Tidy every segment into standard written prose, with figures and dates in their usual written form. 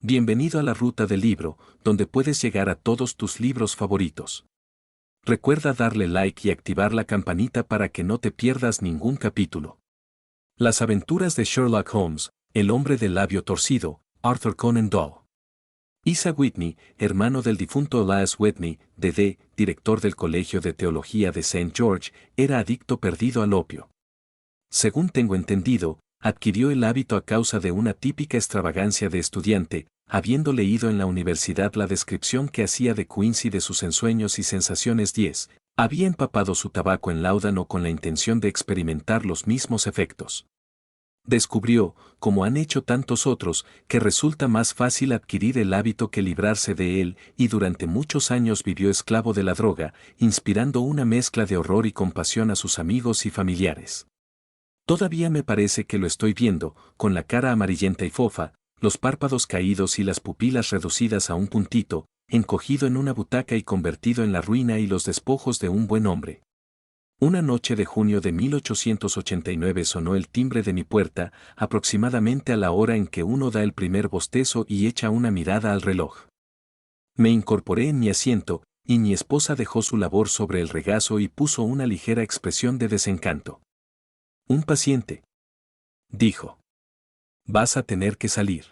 Bienvenido a la ruta del libro, donde puedes llegar a todos tus libros favoritos. Recuerda darle like y activar la campanita para que no te pierdas ningún capítulo. Las aventuras de Sherlock Holmes, el hombre del labio torcido, Arthur Conan Doyle. Isa Whitney, hermano del difunto Elias Whitney, D.D., director del Colegio de Teología de St. George, era adicto perdido al opio. Según tengo entendido, adquirió el hábito a causa de una típica extravagancia de estudiante, habiendo leído en la universidad la descripción que hacía de Quincy de sus ensueños y sensaciones 10, había empapado su tabaco en láudano con la intención de experimentar los mismos efectos. Descubrió, como han hecho tantos otros, que resulta más fácil adquirir el hábito que librarse de él, y durante muchos años vivió esclavo de la droga, inspirando una mezcla de horror y compasión a sus amigos y familiares. Todavía me parece que lo estoy viendo, con la cara amarillenta y fofa, los párpados caídos y las pupilas reducidas a un puntito, encogido en una butaca y convertido en la ruina y los despojos de un buen hombre. Una noche de junio de 1889 sonó el timbre de mi puerta, aproximadamente a la hora en que uno da el primer bostezo y echa una mirada al reloj. Me incorporé en mi asiento, y mi esposa dejó su labor sobre el regazo y puso una ligera expresión de desencanto. «Un paciente», dijo. «Vas a tener que salir».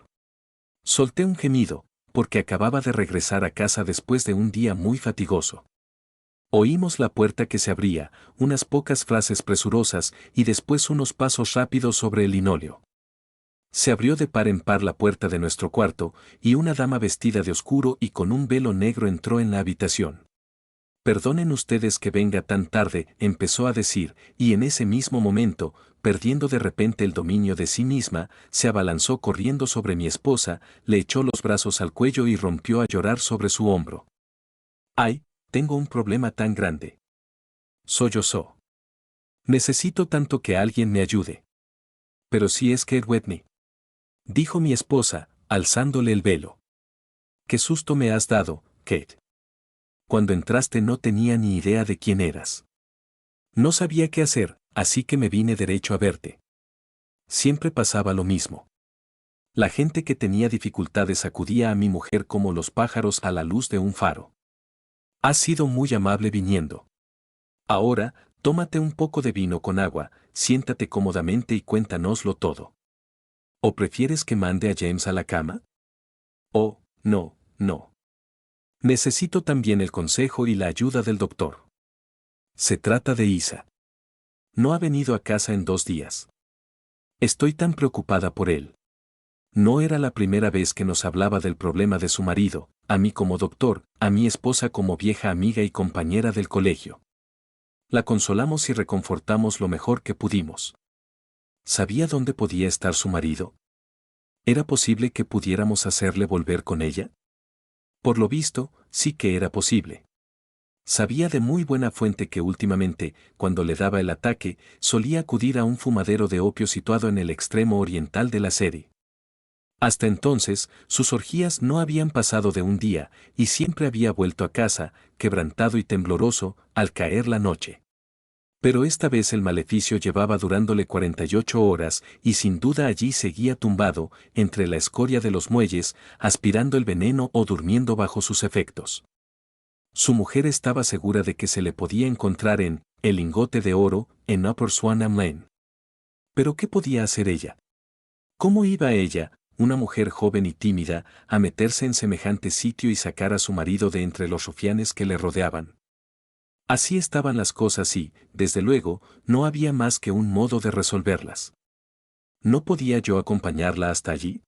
Solté un gemido, porque acababa de regresar a casa después de un día muy fatigoso. Oímos la puerta que se abría, unas pocas frases presurosas y después unos pasos rápidos sobre el linóleo. Se abrió de par en par la puerta de nuestro cuarto, y una dama vestida de oscuro y con un velo negro entró en la habitación. «Perdonen ustedes que venga tan tarde», empezó a decir, y en ese mismo momento, perdiendo de repente el dominio de sí misma, se abalanzó corriendo sobre mi esposa, le echó los brazos al cuello y rompió a llorar sobre su hombro. «Ay, tengo un problema tan grande», sollozó. «Necesito tanto que alguien me ayude». «Pero si es Kate Whitney», dijo mi esposa, alzándole el velo. «Qué susto me has dado, Kate. Cuando entraste no tenía ni idea de quién eras. No sabía qué hacer, así que me vine derecho a verte». Siempre pasaba lo mismo. La gente que tenía dificultades acudía a mi mujer como los pájaros a la luz de un faro. «Has sido muy amable viniendo. Ahora, tómate un poco de vino con agua, siéntate cómodamente y cuéntanoslo todo. ¿O prefieres que mande a James a la cama? Oh, no, no. Necesito también el consejo y la ayuda del doctor. Se trata de Isa. No ha venido a casa en 2 días. Estoy tan preocupada por él. No era la primera vez que nos hablaba del problema de su marido, a mí como doctor, a mi esposa como vieja amiga y compañera del colegio. La consolamos y reconfortamos lo mejor que pudimos. ¿Sabía dónde podía estar su marido? ¿Era posible que pudiéramos hacerle volver con ella? Por lo visto, sí que era posible. Sabía de muy buena fuente que últimamente, cuando le daba el ataque, solía acudir a un fumadero de opio situado en el extremo oriental de la sede. Hasta entonces, sus orgías no habían pasado de un día, y siempre había vuelto a casa, quebrantado y tembloroso, al caer la noche. Pero esta vez el maleficio llevaba durándole 48 horas, y sin duda allí seguía tumbado, entre la escoria de los muelles, aspirando el veneno o durmiendo bajo sus efectos. Su mujer estaba segura de que se le podía encontrar en El lingote de oro, en Upper Swanham Lane. ¿Pero qué podía hacer ella? ¿Cómo iba ella, una mujer joven y tímida, a meterse en semejante sitio y sacar a su marido de entre los rufianes que le rodeaban? Así estaban las cosas y, desde luego, no había más que un modo de resolverlas. ¿No podía yo acompañarla hasta allí?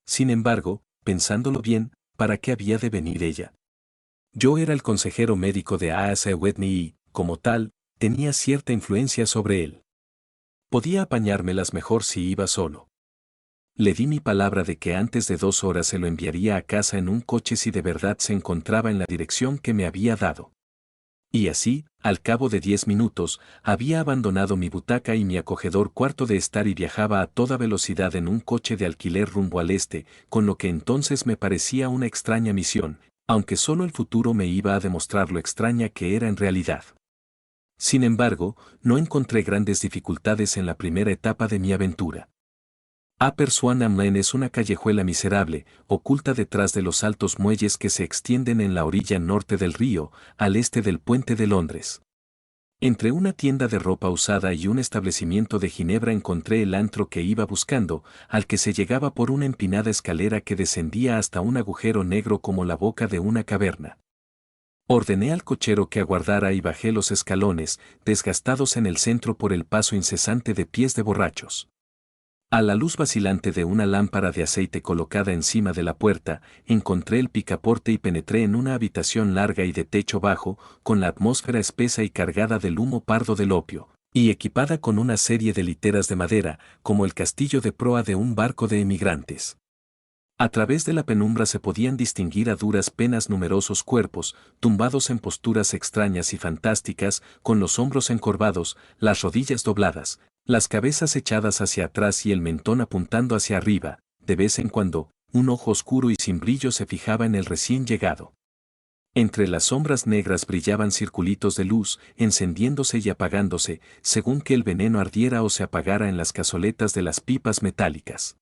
Sin embargo, pensándolo bien, ¿para qué había de venir ella? Yo era el consejero médico de A.S. Whitney y, como tal, tenía cierta influencia sobre él. Podía apañármelas mejor si iba solo. Le di mi palabra de que antes de 2 horas se lo enviaría a casa en un coche si de verdad se encontraba en la dirección que me había dado. Y así, al cabo de 10 minutos, había abandonado mi butaca y mi acogedor cuarto de estar y viajaba a toda velocidad en un coche de alquiler rumbo al este, con lo que entonces me parecía una extraña misión, aunque solo el futuro me iba a demostrar lo extraña que era en realidad. Sin embargo, no encontré grandes dificultades en la primera etapa de mi aventura. Upper Swanham Lane es una callejuela miserable, oculta detrás de los altos muelles que se extienden en la orilla norte del río, al este del puente de Londres. Entre una tienda de ropa usada y un establecimiento de Ginebra encontré el antro que iba buscando, al que se llegaba por una empinada escalera que descendía hasta un agujero negro como la boca de una caverna. Ordené al cochero que aguardara y bajé los escalones, desgastados en el centro por el paso incesante de pies de borrachos. A la luz vacilante de una lámpara de aceite colocada encima de la puerta, encontré el picaporte y penetré en una habitación larga y de techo bajo, con la atmósfera espesa y cargada del humo pardo del opio, y equipada con una serie de literas de madera, como el castillo de proa de un barco de emigrantes. A través de la penumbra se podían distinguir a duras penas numerosos cuerpos, tumbados en posturas extrañas y fantásticas, con los hombros encorvados, las rodillas dobladas, las cabezas echadas hacia atrás y el mentón apuntando hacia arriba. De vez en cuando, un ojo oscuro y sin brillo se fijaba en el recién llegado. Entre las sombras negras brillaban circulitos de luz, encendiéndose y apagándose, según que el veneno ardiera o se apagara en las cazoletas de las pipas metálicas.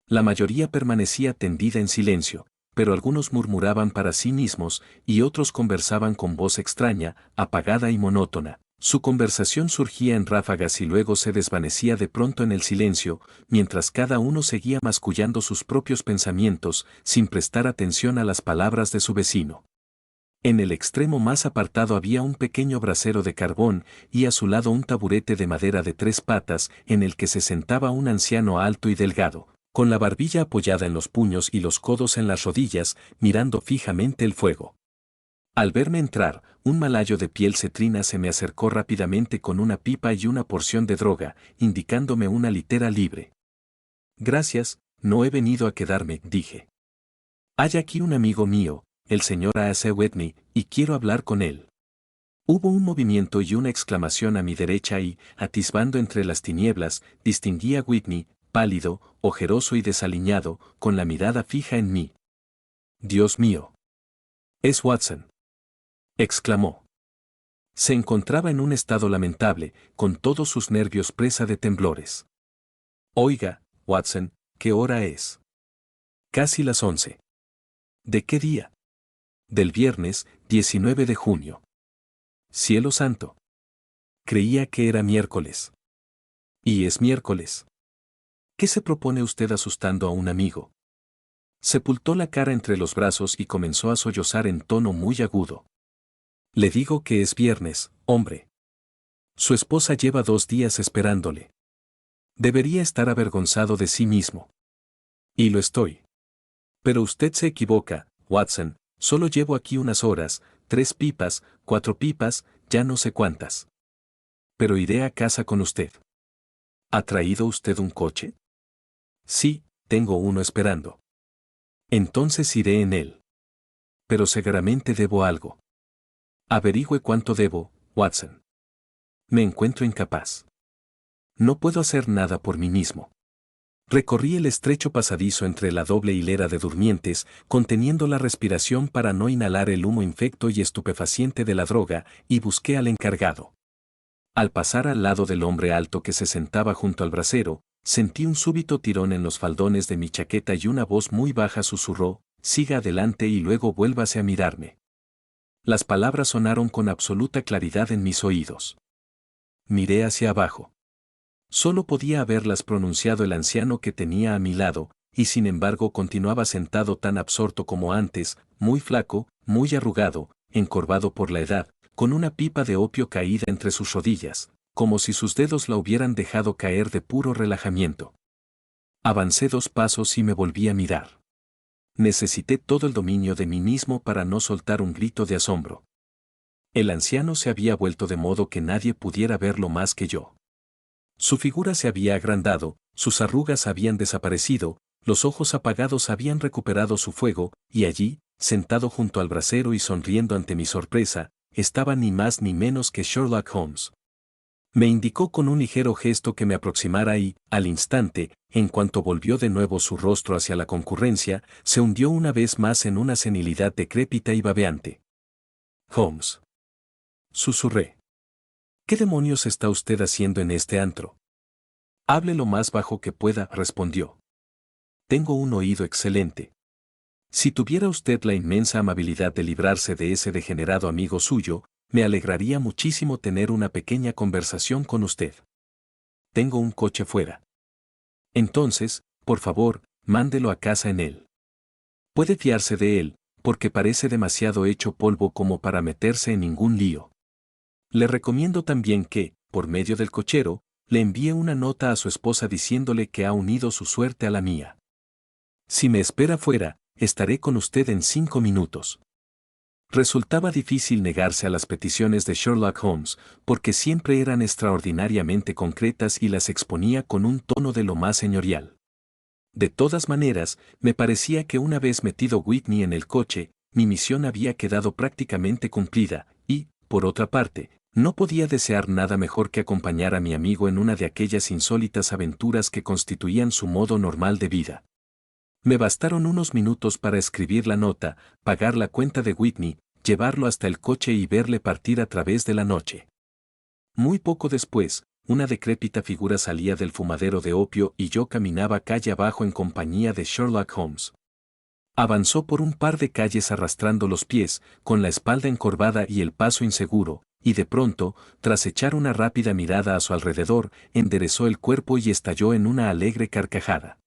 La mayoría permanecía tendida en silencio, pero algunos murmuraban para sí mismos y otros conversaban con voz extraña, apagada y monótona. Su conversación surgía en ráfagas y luego se desvanecía de pronto en el silencio, mientras cada uno seguía mascullando sus propios pensamientos, sin prestar atención a las palabras de su vecino. En el extremo más apartado había un pequeño brasero de carbón y a su lado un taburete de madera de 3 patas en el que se sentaba un anciano alto y delgado, con la barbilla apoyada en los puños y los codos en las rodillas, mirando fijamente el fuego. Al verme entrar, un malayo de piel cetrina se me acercó rápidamente con una pipa y una porción de droga, indicándome una litera libre. Gracias, no he venido a quedarme, dije. Hay aquí un amigo mío, el señor A.C. Whitney, y quiero hablar con él. Hubo un movimiento y una exclamación a mi derecha y, atisbando entre las tinieblas, distinguí a Whitney, pálido, ojeroso y desaliñado, con la mirada fija en mí. Dios mío. Es Watson. Exclamó. Se encontraba en un estado lamentable, con todos sus nervios presa de temblores. Oiga, Watson, ¿qué hora es? Casi las 11. ¿De qué día? Del viernes, 19 de junio. Cielo santo. Creía que era miércoles. Y es miércoles. ¿Qué se propone usted asustando a un amigo? Sepultó la cara entre los brazos y comenzó a sollozar en tono muy agudo. Le digo que es viernes, hombre. Su esposa lleva 2 días esperándole. Debería estar avergonzado de sí mismo. Y lo estoy. Pero usted se equivoca, Watson, solo llevo aquí unas horas, 3 pipas, 4 pipas, ya no sé cuántas. Pero iré a casa con usted. ¿Ha traído usted un coche? Sí, tengo uno esperando. Entonces iré en él. Pero seguramente debo algo. Averigüe cuánto debo, Watson. Me encuentro incapaz. No puedo hacer nada por mí mismo. Recorrí el estrecho pasadizo entre la doble hilera de durmientes, conteniendo la respiración para no inhalar el humo infecto y estupefaciente de la droga, y busqué al encargado. Al pasar al lado del hombre alto que se sentaba junto al brasero, sentí un súbito tirón en los faldones de mi chaqueta y una voz muy baja susurró, siga adelante y luego vuélvase a mirarme. Las palabras sonaron con absoluta claridad en mis oídos. Miré hacia abajo. Solo podía haberlas pronunciado el anciano que tenía a mi lado, y sin embargo continuaba sentado tan absorto como antes, muy flaco, muy arrugado, encorvado por la edad, con una pipa de opio caída entre sus rodillas, como si sus dedos la hubieran dejado caer de puro relajamiento. Avancé 2 pasos y me volví a mirar. Necesité todo el dominio de mí mismo para no soltar un grito de asombro. El anciano se había vuelto de modo que nadie pudiera verlo más que yo. Su figura se había agrandado, sus arrugas habían desaparecido, los ojos apagados habían recuperado su fuego, y allí, sentado junto al brasero y sonriendo ante mi sorpresa, estaba ni más ni menos que Sherlock Holmes. Me indicó con un ligero gesto que me aproximara y, al instante, en cuanto volvió de nuevo su rostro hacia la concurrencia, se hundió una vez más en una senilidad decrépita y babeante. Holmes. Susurré. ¿Qué demonios está usted haciendo en este antro? Hable lo más bajo que pueda, respondió. Tengo un oído excelente. Si tuviera usted la inmensa amabilidad de librarse de ese degenerado amigo suyo, me alegraría muchísimo tener una pequeña conversación con usted. Tengo un coche fuera. Entonces, por favor, mándelo a casa en él. Puede fiarse de él, porque parece demasiado hecho polvo como para meterse en ningún lío. Le recomiendo también que, por medio del cochero, le envíe una nota a su esposa diciéndole que ha unido su suerte a la mía. Si me espera fuera, estaré con usted en 5 minutos. Resultaba difícil negarse a las peticiones de Sherlock Holmes, porque siempre eran extraordinariamente concretas y las exponía con un tono de lo más señorial. De todas maneras, me parecía que una vez metido Whitney en el coche, mi misión había quedado prácticamente cumplida, y, por otra parte, no podía desear nada mejor que acompañar a mi amigo en una de aquellas insólitas aventuras que constituían su modo normal de vida. Me bastaron unos minutos para escribir la nota, pagar la cuenta de Whitney, llevarlo hasta el coche y verle partir a través de la noche. Muy poco después, una decrépita figura salía del fumadero de opio y yo caminaba calle abajo en compañía de Sherlock Holmes. Avanzó por un par de calles arrastrando los pies, con la espalda encorvada y el paso inseguro, y de pronto, tras echar una rápida mirada a su alrededor, enderezó el cuerpo y estalló en una alegre carcajada.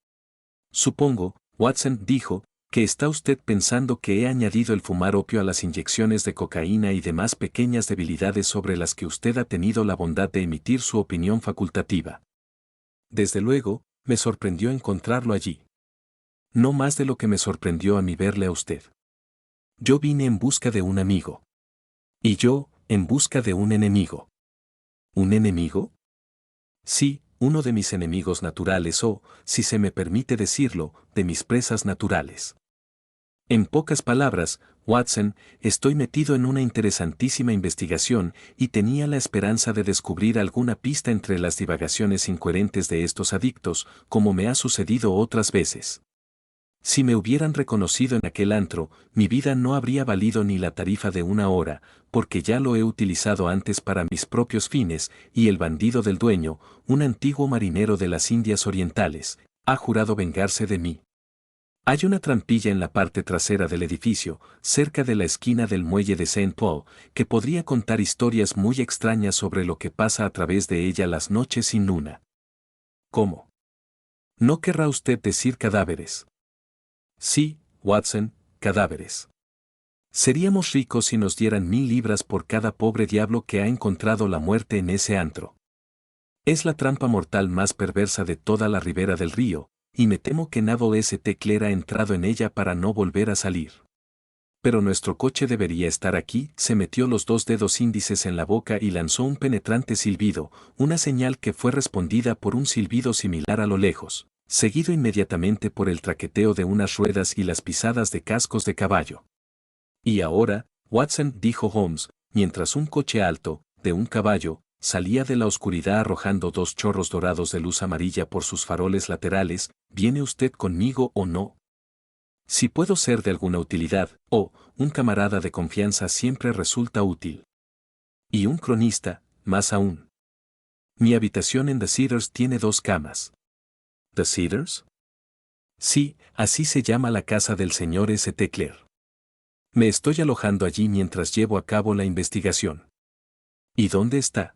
Supongo, Watson, dijo, que está usted pensando que he añadido el fumar opio a las inyecciones de cocaína y demás pequeñas debilidades sobre las que usted ha tenido la bondad de emitir su opinión facultativa. Desde luego, me sorprendió encontrarlo allí. No más de lo que me sorprendió a mí verle a usted. Yo vine en busca de un amigo. Y yo, en busca de un enemigo. ¿Un enemigo? Sí, uno de mis enemigos naturales o, si se me permite decirlo, de mis presas naturales. En pocas palabras, Watson, estoy metido en una interesantísima investigación y tenía la esperanza de descubrir alguna pista entre las divagaciones incoherentes de estos adictos, como me ha sucedido otras veces. Si me hubieran reconocido en aquel antro, mi vida no habría valido ni la tarifa de 1 hora, porque ya lo he utilizado antes para mis propios fines, y el bandido del dueño, un antiguo marinero de las Indias Orientales, ha jurado vengarse de mí. Hay una trampilla en la parte trasera del edificio, cerca de la esquina del muelle de Saint Paul, que podría contar historias muy extrañas sobre lo que pasa a través de ella las noches sin luna. ¿Cómo? ¿No querrá usted decir cadáveres? Sí, Watson, cadáveres. Seríamos ricos si nos dieran 1000 libras por cada pobre diablo que ha encontrado la muerte en ese antro. Es la trampa mortal más perversa de toda la ribera del río, y me temo que Naval St. Clair ha entrado en ella para no volver a salir. Pero nuestro coche debería estar aquí. Se metió los 2 dedos índices en la boca y lanzó un penetrante silbido, una señal que fue respondida por un silbido similar a lo lejos, seguido inmediatamente por el traqueteo de unas ruedas y las pisadas de cascos de caballo. Y ahora, Watson, dijo Holmes, mientras un coche alto, de un caballo, salía de la oscuridad arrojando 2 chorros dorados de luz amarilla por sus faroles laterales, ¿viene usted conmigo o no? Si puedo ser de alguna utilidad, un camarada de confianza siempre resulta útil. Y un cronista, más aún. Mi habitación en The Cedars tiene 2 camas. ¿The Cedars? Sí, así se llama la casa del señor St. Clair. Me estoy alojando allí mientras llevo a cabo la investigación. ¿Y dónde está?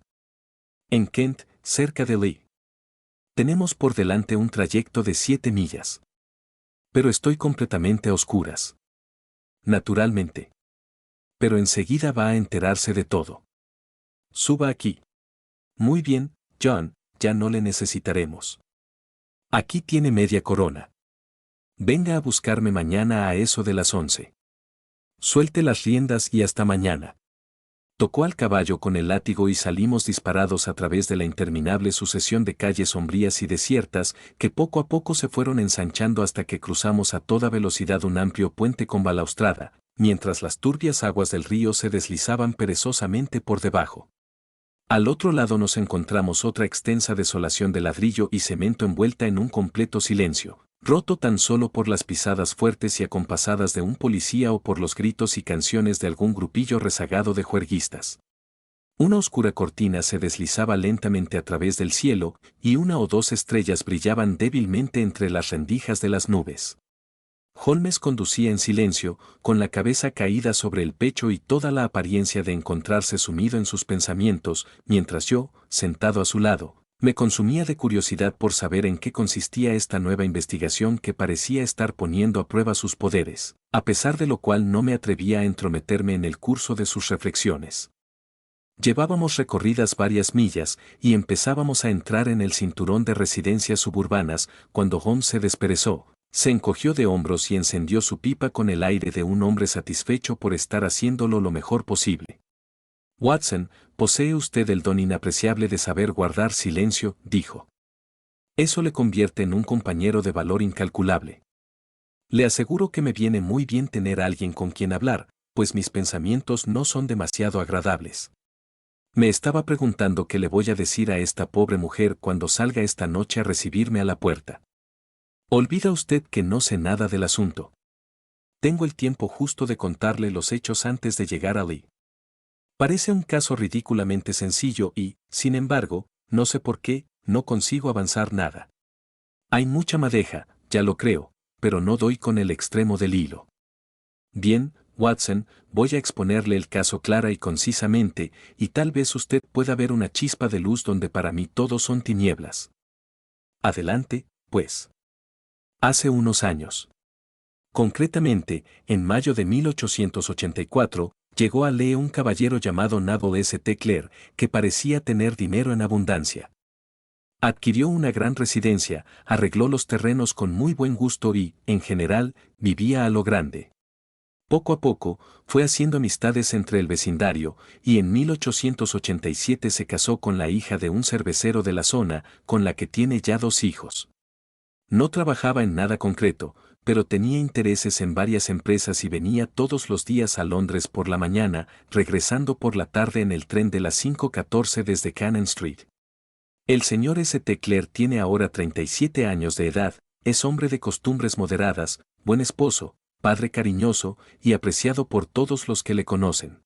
En Kent, cerca de Lee. Tenemos por delante un trayecto de 7 millas. Pero estoy completamente a oscuras. Naturalmente. Pero enseguida va a enterarse de todo. Suba aquí. Muy bien, John, ya no le necesitaremos. Aquí tiene media corona. Venga a buscarme mañana a eso de las 11. Suelte las riendas y hasta mañana. Tocó al caballo con el látigo y salimos disparados a través de la interminable sucesión de calles sombrías y desiertas que poco a poco se fueron ensanchando hasta que cruzamos a toda velocidad un amplio puente con balaustrada, mientras las turbias aguas del río se deslizaban perezosamente por debajo. Al otro lado nos encontramos otra extensa desolación de ladrillo y cemento envuelta en un completo silencio, roto tan solo por las pisadas fuertes y acompasadas de un policía o por los gritos y canciones de algún grupillo rezagado de juerguistas. Una oscura cortina se deslizaba lentamente a través del cielo y una o dos estrellas brillaban débilmente entre las rendijas de las nubes. Holmes conducía en silencio, con la cabeza caída sobre el pecho y toda la apariencia de encontrarse sumido en sus pensamientos, mientras yo, sentado a su lado, me consumía de curiosidad por saber en qué consistía esta nueva investigación que parecía estar poniendo a prueba sus poderes, a pesar de lo cual no me atrevía a entrometerme en el curso de sus reflexiones. Llevábamos recorridas varias millas y empezábamos a entrar en el cinturón de residencias suburbanas cuando Holmes se desperezó, se encogió de hombros y encendió su pipa con el aire de un hombre satisfecho por estar haciéndolo lo mejor posible. Watson, posee usted el don inapreciable de saber guardar silencio, dijo. Eso le convierte en un compañero de valor incalculable. Le aseguro que me viene muy bien tener a alguien con quien hablar, pues mis pensamientos no son demasiado agradables. Me estaba preguntando qué le voy a decir a esta pobre mujer cuando salga esta noche a recibirme a la puerta. Olvida usted que no sé nada del asunto. Tengo el tiempo justo de contarle los hechos antes de llegar a Lee. Parece un caso ridículamente sencillo y, sin embargo, no sé por qué, no consigo avanzar nada. Hay mucha madeja, ya lo creo, pero no doy con el extremo del hilo. Bien, Watson, voy a exponerle el caso clara y concisamente, y tal vez usted pueda ver una chispa de luz donde para mí todo son tinieblas. Adelante, pues. Hace unos años. Concretamente, en mayo de 1884, llegó a Lee un caballero llamado Naval St. Clair, que parecía tener dinero en abundancia. Adquirió una gran residencia, arregló los terrenos con muy buen gusto y, en general, vivía a lo grande. Poco a poco, fue haciendo amistades entre el vecindario, y en 1887 se casó con la hija de un cervecero de la zona, con la que tiene ya 2 hijos. No trabajaba en nada concreto, pero tenía intereses en varias empresas y venía todos los días a Londres por la mañana, regresando por la tarde en el tren de las 5:14 desde Cannon Street. El señor St. Clair tiene ahora 37 años de edad, es hombre de costumbres moderadas, buen esposo, padre cariñoso y apreciado por todos los que le conocen.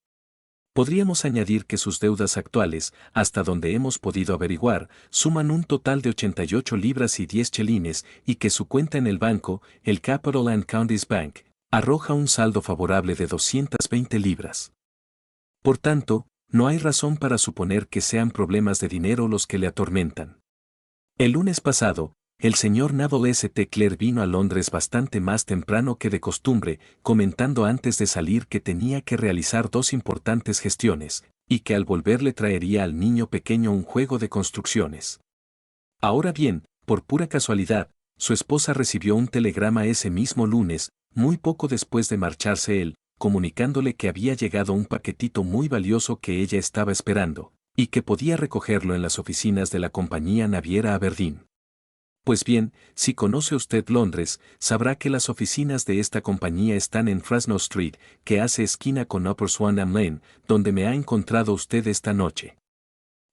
Podríamos añadir que sus deudas actuales, hasta donde hemos podido averiguar, suman un total de 88 libras y 10 chelines y que su cuenta en el banco, el Capital and Counties Bank, arroja un saldo favorable de 220 libras. Por tanto, no hay razón para suponer que sean problemas de dinero los que le atormentan. El lunes pasado, el señor Naval St. Clair vino a Londres bastante más temprano que de costumbre, comentando antes de salir que tenía que realizar 2 importantes gestiones, y que al volver le traería al niño pequeño un juego de construcciones. Ahora bien, por pura casualidad, su esposa recibió un telegrama ese mismo lunes, muy poco después de marcharse él, comunicándole que había llegado un paquetito muy valioso que ella estaba esperando, y que podía recogerlo en las oficinas de la compañía naviera Aberdeen. Pues bien, si conoce usted Londres, sabrá que las oficinas de esta compañía están en Fresno Street, que hace esquina con Upper Swanham Lane, donde me ha encontrado usted esta noche.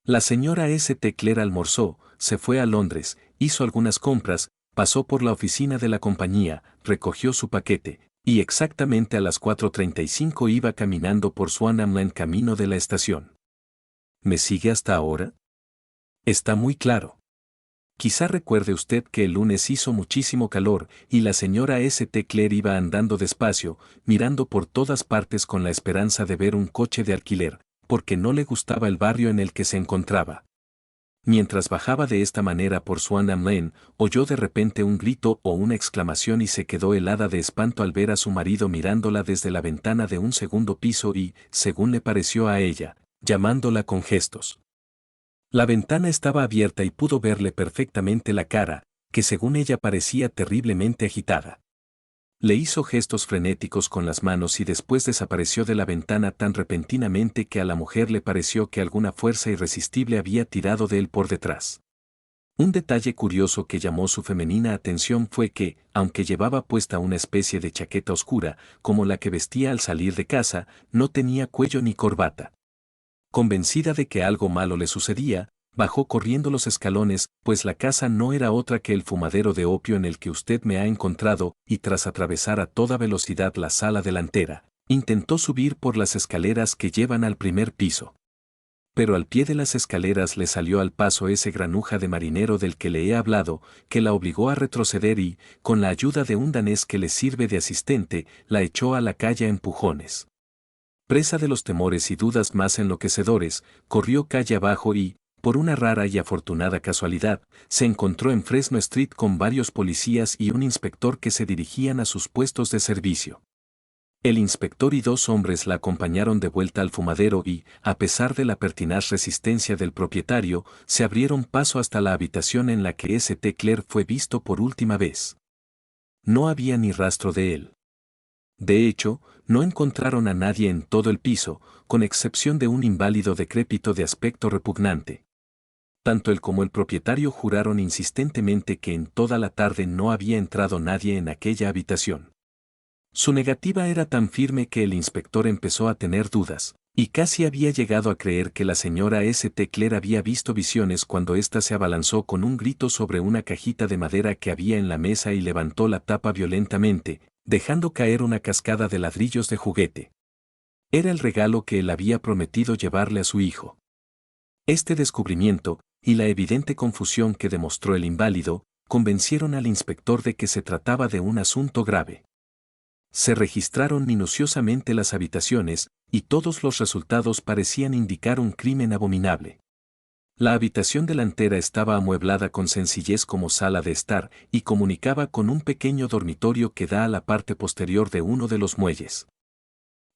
La señora St. Clair almorzó, se fue a Londres, hizo algunas compras, pasó por la oficina de la compañía, recogió su paquete, y exactamente a las 4:35 iba caminando por Swanham Lane camino de la estación. ¿Me sigue hasta ahora? Está muy claro. Quizá recuerde usted que el lunes hizo muchísimo calor y la señora St. Clair iba andando despacio, mirando por todas partes con la esperanza de ver un coche de alquiler, porque no le gustaba el barrio en el que se encontraba. Mientras bajaba de esta manera por Swanham Lane, oyó de repente un grito o una exclamación y se quedó helada de espanto al ver a su marido mirándola desde la ventana de un segundo piso y, según le pareció a ella, llamándola con gestos. La ventana estaba abierta y pudo verle perfectamente la cara, que según ella parecía terriblemente agitada. Le hizo gestos frenéticos con las manos y después desapareció de la ventana tan repentinamente que a la mujer le pareció que alguna fuerza irresistible había tirado de él por detrás. Un detalle curioso que llamó su femenina atención fue que, aunque llevaba puesta una especie de chaqueta oscura, como la que vestía al salir de casa, no tenía cuello ni corbata. Convencida de que algo malo le sucedía, bajó corriendo los escalones, pues la casa no era otra que el fumadero de opio en el que usted me ha encontrado, y tras atravesar a toda velocidad la sala delantera, intentó subir por las escaleras que llevan al primer piso. pero al pie de las escaleras le salió al paso ese granuja de marinero del que le he hablado, que la obligó a retroceder y, con la ayuda de un danés que le sirve de asistente, la echó a la calle a empujones. Presa de los temores y dudas más enloquecedores, corrió calle abajo y, por una rara y afortunada casualidad, se encontró en Fresno Street con varios policías y un inspector que se dirigían a sus puestos de servicio. El inspector y 2 hombres la acompañaron de vuelta al fumadero y, a pesar de la pertinaz resistencia del propietario, se abrieron paso hasta la habitación en la que St. Clair fue visto por última vez. No había ni rastro de él. De hecho, no encontraron a nadie en todo el piso, con excepción de un inválido decrépito de aspecto repugnante. Tanto él como el propietario juraron insistentemente que en toda la tarde no había entrado nadie en aquella habitación. Su negativa era tan firme que el inspector empezó a tener dudas, y casi había llegado a creer que la señora St. Clair había visto visiones cuando ésta se abalanzó con un grito sobre una cajita de madera que había en la mesa y levantó la tapa violentamente, dejando caer una cascada de ladrillos de juguete. Era el regalo que él había prometido llevarle a su hijo. Este descubrimiento, y la evidente confusión que demostró el inválido, convencieron al inspector de que se trataba de un asunto grave. Se registraron minuciosamente las habitaciones, y todos los resultados parecían indicar un crimen abominable. La habitación delantera estaba amueblada con sencillez como sala de estar, y comunicaba con un pequeño dormitorio que da a la parte posterior de uno de los muelles.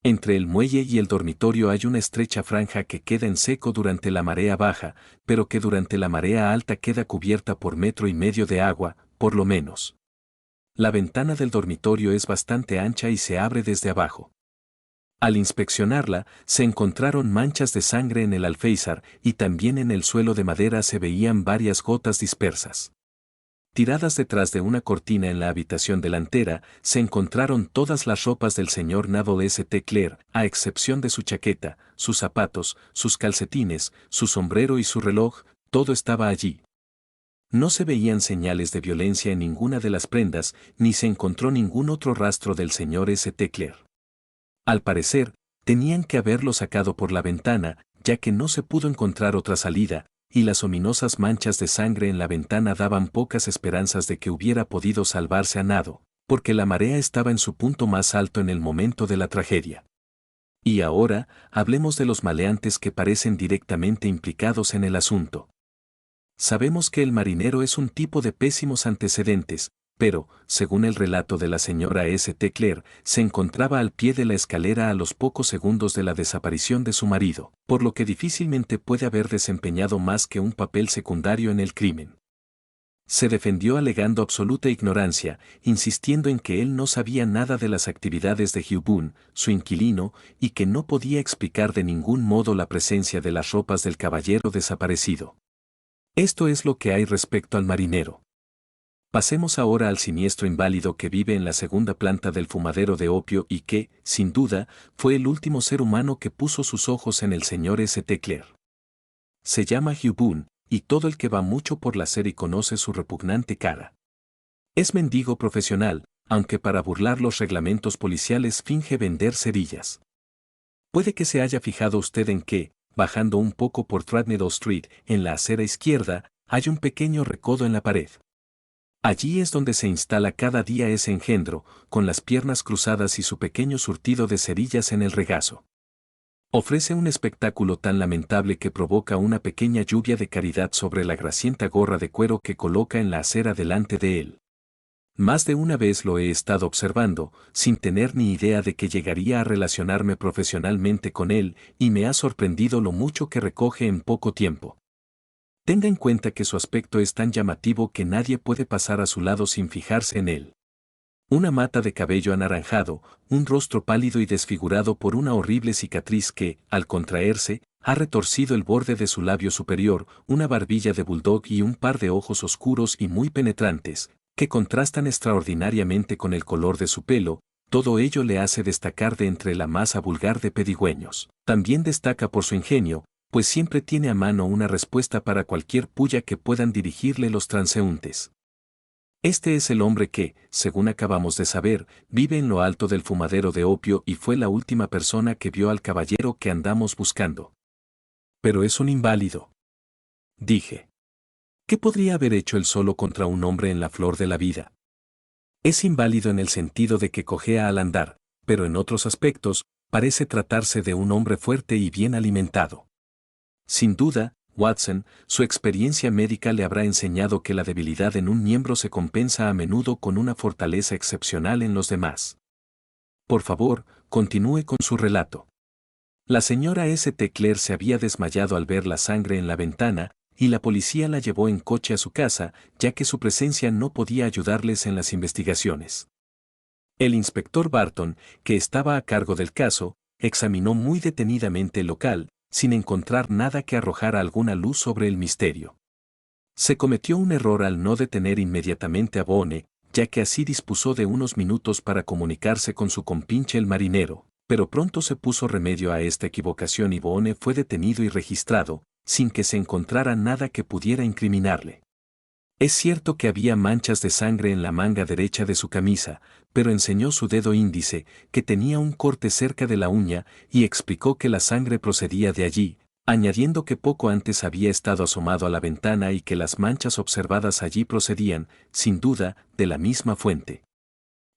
Entre el muelle y el dormitorio hay una estrecha franja que queda en seco durante la marea baja, pero que durante la marea alta queda cubierta por 1,5 metros de agua, por lo menos. La ventana del dormitorio es bastante ancha y se abre desde abajo. Al inspeccionarla, se encontraron manchas de sangre en el alféizar y también en el suelo de madera se veían varias gotas dispersas. Tiradas detrás de una cortina en la habitación delantera, se encontraron todas las ropas del señor Naval St. Clair, a excepción de su chaqueta, sus zapatos, sus calcetines, su sombrero y su reloj, todo estaba allí. No se veían señales de violencia en ninguna de las prendas, ni se encontró ningún otro rastro del señor St. Clair. Al parecer, tenían que haberlo sacado por la ventana, ya que no se pudo encontrar otra salida, y las ominosas manchas de sangre en la ventana daban pocas esperanzas de que hubiera podido salvarse a nado, porque la marea estaba en su punto más alto en el momento de la tragedia. Y ahora, hablemos de los maleantes que parecen directamente implicados en el asunto. Sabemos que el marinero es un tipo de pésimos antecedentes, pero, según el relato de la señora St. Clair, se encontraba al pie de la escalera a los pocos segundos de la desaparición de su marido, por lo que difícilmente puede haber desempeñado más que un papel secundario en el crimen. Se defendió alegando absoluta ignorancia, insistiendo en que él no sabía nada de las actividades de Hugh Boone, su inquilino, y que no podía explicar de ningún modo la presencia de las ropas del caballero desaparecido. Esto es lo que hay respecto al marinero. Pasemos ahora al siniestro inválido que vive en la segunda planta del fumadero de opio y que, sin duda, fue el último ser humano que puso sus ojos en el señor St. Clair. Se llama Hugh Boone, y todo el que va mucho por la serie conoce su repugnante cara. Es mendigo profesional, aunque para burlar los reglamentos policiales finge vender cerillas. Puede que se haya fijado usted en que, bajando un poco por Threadneedle Street, en la acera izquierda, hay un pequeño recodo en la pared. Allí es donde se instala cada día ese engendro, con las piernas cruzadas y su pequeño surtido de cerillas en el regazo. Ofrece un espectáculo tan lamentable que provoca una pequeña lluvia de caridad sobre la grasienta gorra de cuero que coloca en la acera delante de él. Más de una vez lo he estado observando, sin tener ni idea de que llegaría a relacionarme profesionalmente con él, y me ha sorprendido lo mucho que recoge en poco tiempo. Tenga en cuenta que su aspecto es tan llamativo que nadie puede pasar a su lado sin fijarse en él. Una mata de cabello anaranjado, un rostro pálido y desfigurado por una horrible cicatriz que, al contraerse, ha retorcido el borde de su labio superior, una barbilla de bulldog y un par de ojos oscuros y muy penetrantes, que contrastan extraordinariamente con el color de su pelo, todo ello le hace destacar de entre la masa vulgar de pedigüeños. También destaca por su ingenio, pues siempre tiene a mano una respuesta para cualquier pulla que puedan dirigirle los transeúntes. Este es el hombre que, según acabamos de saber, vive en lo alto del fumadero de opio y fue la última persona que vio al caballero que andamos buscando. Pero es un inválido. Dije. ¿Qué podría haber hecho él solo contra un hombre en la flor de la vida? Es inválido en el sentido de que cojea al andar, pero en otros aspectos, parece tratarse de un hombre fuerte y bien alimentado. Sin duda, Watson, su experiencia médica le habrá enseñado que la debilidad en un miembro se compensa a menudo con una fortaleza excepcional en los demás. Por favor, continúe con su relato. La señora St. Clair se había desmayado al ver la sangre en la ventana, y la policía la llevó en coche a su casa, ya que su presencia no podía ayudarles en las investigaciones. El inspector Barton, que estaba a cargo del caso, examinó muy detenidamente el local, sin encontrar nada que arrojara alguna luz sobre el misterio. Se cometió un error al no detener inmediatamente a Boone, ya que así dispuso de unos minutos para comunicarse con su compinche el marinero, pero pronto se puso remedio a esta equivocación y Boone fue detenido y registrado, sin que se encontrara nada que pudiera incriminarle. Es cierto que había manchas de sangre en la manga derecha de su camisa, pero enseñó su dedo índice, que tenía un corte cerca de la uña, y explicó que la sangre procedía de allí, añadiendo que poco antes había estado asomado a la ventana y que las manchas observadas allí procedían, sin duda, de la misma fuente.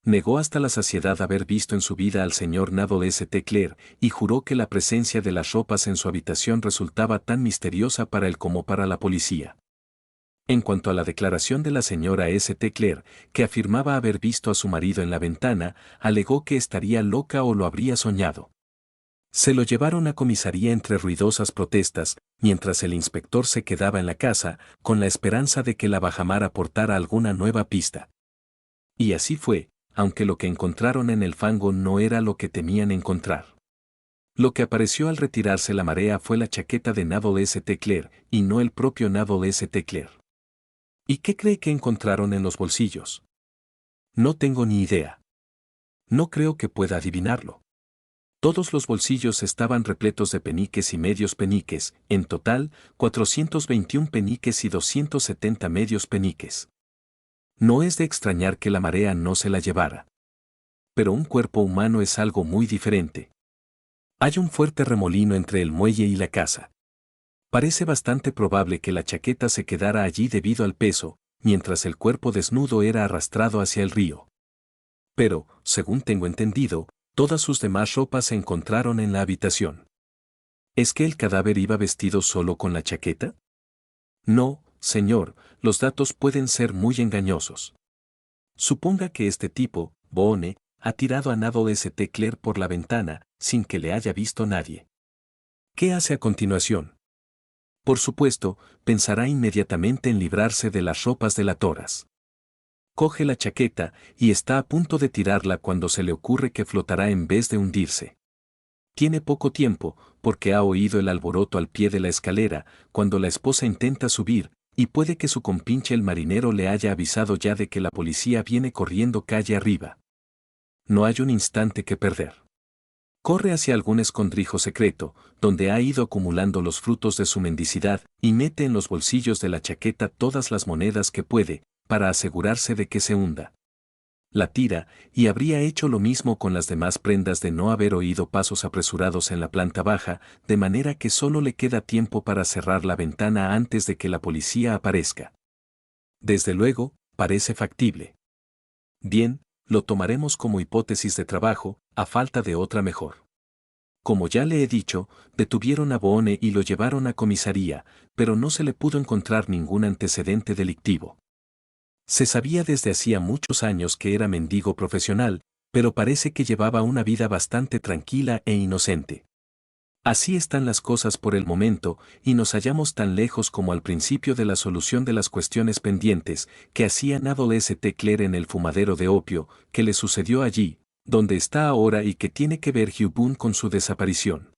Negó hasta la saciedad haber visto en su vida al señor Naval St. Clair, y juró que la presencia de las ropas en su habitación resultaba tan misteriosa para él como para la policía. En cuanto a la declaración de la señora St. Clair, que afirmaba haber visto a su marido en la ventana, alegó que estaría loca o lo habría soñado. Se lo llevaron a comisaría entre ruidosas protestas, mientras el inspector se quedaba en la casa, con la esperanza de que la bajamar aportara alguna nueva pista. Y así fue, aunque lo que encontraron en el fango no era lo que temían encontrar. Lo que apareció al retirarse la marea fue la chaqueta de Naval St. Clair, y no el propio Naval St. Clair. ¿Y qué cree que encontraron en los bolsillos? No tengo ni idea. No creo que pueda adivinarlo. Todos los bolsillos estaban repletos de peniques y medios peniques, en total, 421 peniques y 270 medios peniques. No es de extrañar que la marea no se la llevara. Pero un cuerpo humano es algo muy diferente. Hay un fuerte remolino entre el muelle y la casa. Parece bastante probable que la chaqueta se quedara allí debido al peso, mientras el cuerpo desnudo era arrastrado hacia el río. Pero, según tengo entendido, todas sus demás ropas se encontraron en la habitación. ¿Es que el cadáver iba vestido solo con la chaqueta? No, señor, los datos pueden ser muy engañosos. Suponga que este tipo, Boone, ha tirado a Naval St. Clair por la ventana, sin que le haya visto nadie. ¿Qué hace a continuación? Por supuesto, pensará inmediatamente en librarse de las ropas delatoras. Coge la chaqueta y está a punto de tirarla cuando se le ocurre que flotará en vez de hundirse. Tiene poco tiempo, porque ha oído el alboroto al pie de la escalera, cuando la esposa intenta subir, y puede que su compinche el marinero le haya avisado ya de que la policía viene corriendo calle arriba. No hay un instante que perder. Corre hacia algún escondrijo secreto, donde ha ido acumulando los frutos de su mendicidad, y mete en los bolsillos de la chaqueta todas las monedas que puede, para asegurarse de que se hunda. La tira, y habría hecho lo mismo con las demás prendas de no haber oído pasos apresurados en la planta baja, de manera que solo le queda tiempo para cerrar la ventana antes de que la policía aparezca. Desde luego, parece factible. Bien, lo tomaremos como hipótesis de trabajo, a falta de otra mejor. Como ya le he dicho, detuvieron a Boone y lo llevaron a comisaría, pero no se le pudo encontrar ningún antecedente delictivo. Se sabía desde hacía muchos años que era mendigo profesional, pero parece que llevaba una vida bastante tranquila e inocente. Así están las cosas por el momento, y nos hallamos tan lejos como al principio de la solución de las cuestiones pendientes que hacía Naval St. Clair en el fumadero de opio, que le sucedió allí, donde está ahora y que tiene que ver Hugh Boone con su desaparición.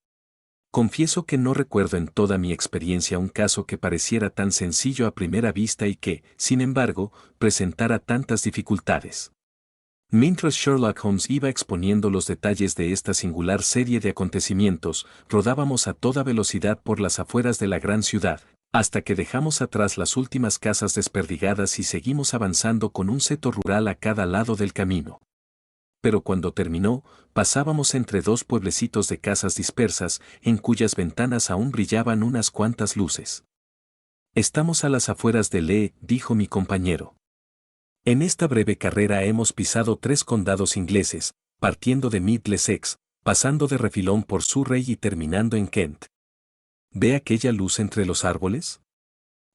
Confieso que no recuerdo en toda mi experiencia un caso que pareciera tan sencillo a primera vista y que, sin embargo, presentara tantas dificultades. Mientras Sherlock Holmes iba exponiendo los detalles de esta singular serie de acontecimientos, rodábamos a toda velocidad por las afueras de la gran ciudad, hasta que dejamos atrás las últimas casas desperdigadas y seguimos avanzando con un seto rural a cada lado del camino. Pero cuando terminó, pasábamos entre dos pueblecitos de casas dispersas, en cuyas ventanas aún brillaban unas cuantas luces. Estamos a las afueras de Lee, dijo mi compañero. En esta breve carrera hemos pisado 3 condados ingleses, partiendo de Middlesex, pasando de refilón por Surrey y terminando en Kent. ¿Ve aquella luz entre los árboles?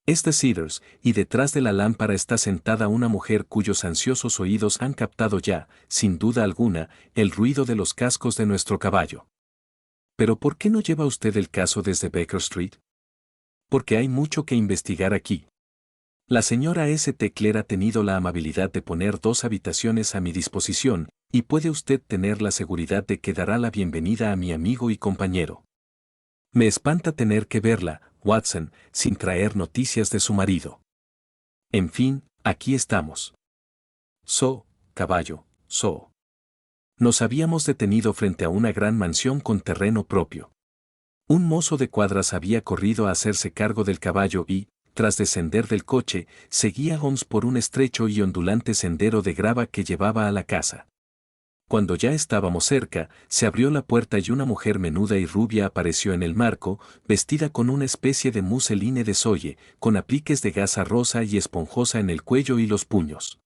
Es de Cedars, y detrás de la lámpara está sentada una mujer cuyos ansiosos oídos han captado ya, sin duda alguna, el ruido de los cascos de nuestro caballo. ¿Pero por qué no lleva usted el caso desde Baker Street? Porque hay mucho que investigar aquí. La señora St. Clair ha tenido la amabilidad de poner 2 habitaciones a mi disposición, y puede usted tener la seguridad de que dará la bienvenida a mi amigo y compañero. Me espanta tener que verla, Watson, sin traer noticias de su marido. En fin, aquí estamos. Caballo. Nos habíamos detenido frente a una gran mansión con terreno propio. Un mozo de cuadras había corrido a hacerse cargo del caballo y, tras descender del coche, seguía Holmes por un estrecho y ondulante sendero de grava que llevaba a la casa. Cuando ya estábamos cerca, se abrió la puerta y una mujer menuda y rubia apareció en el marco, vestida con una especie de museline de soye, con apliques de gasa rosa y esponjosa en el cuello y los puños.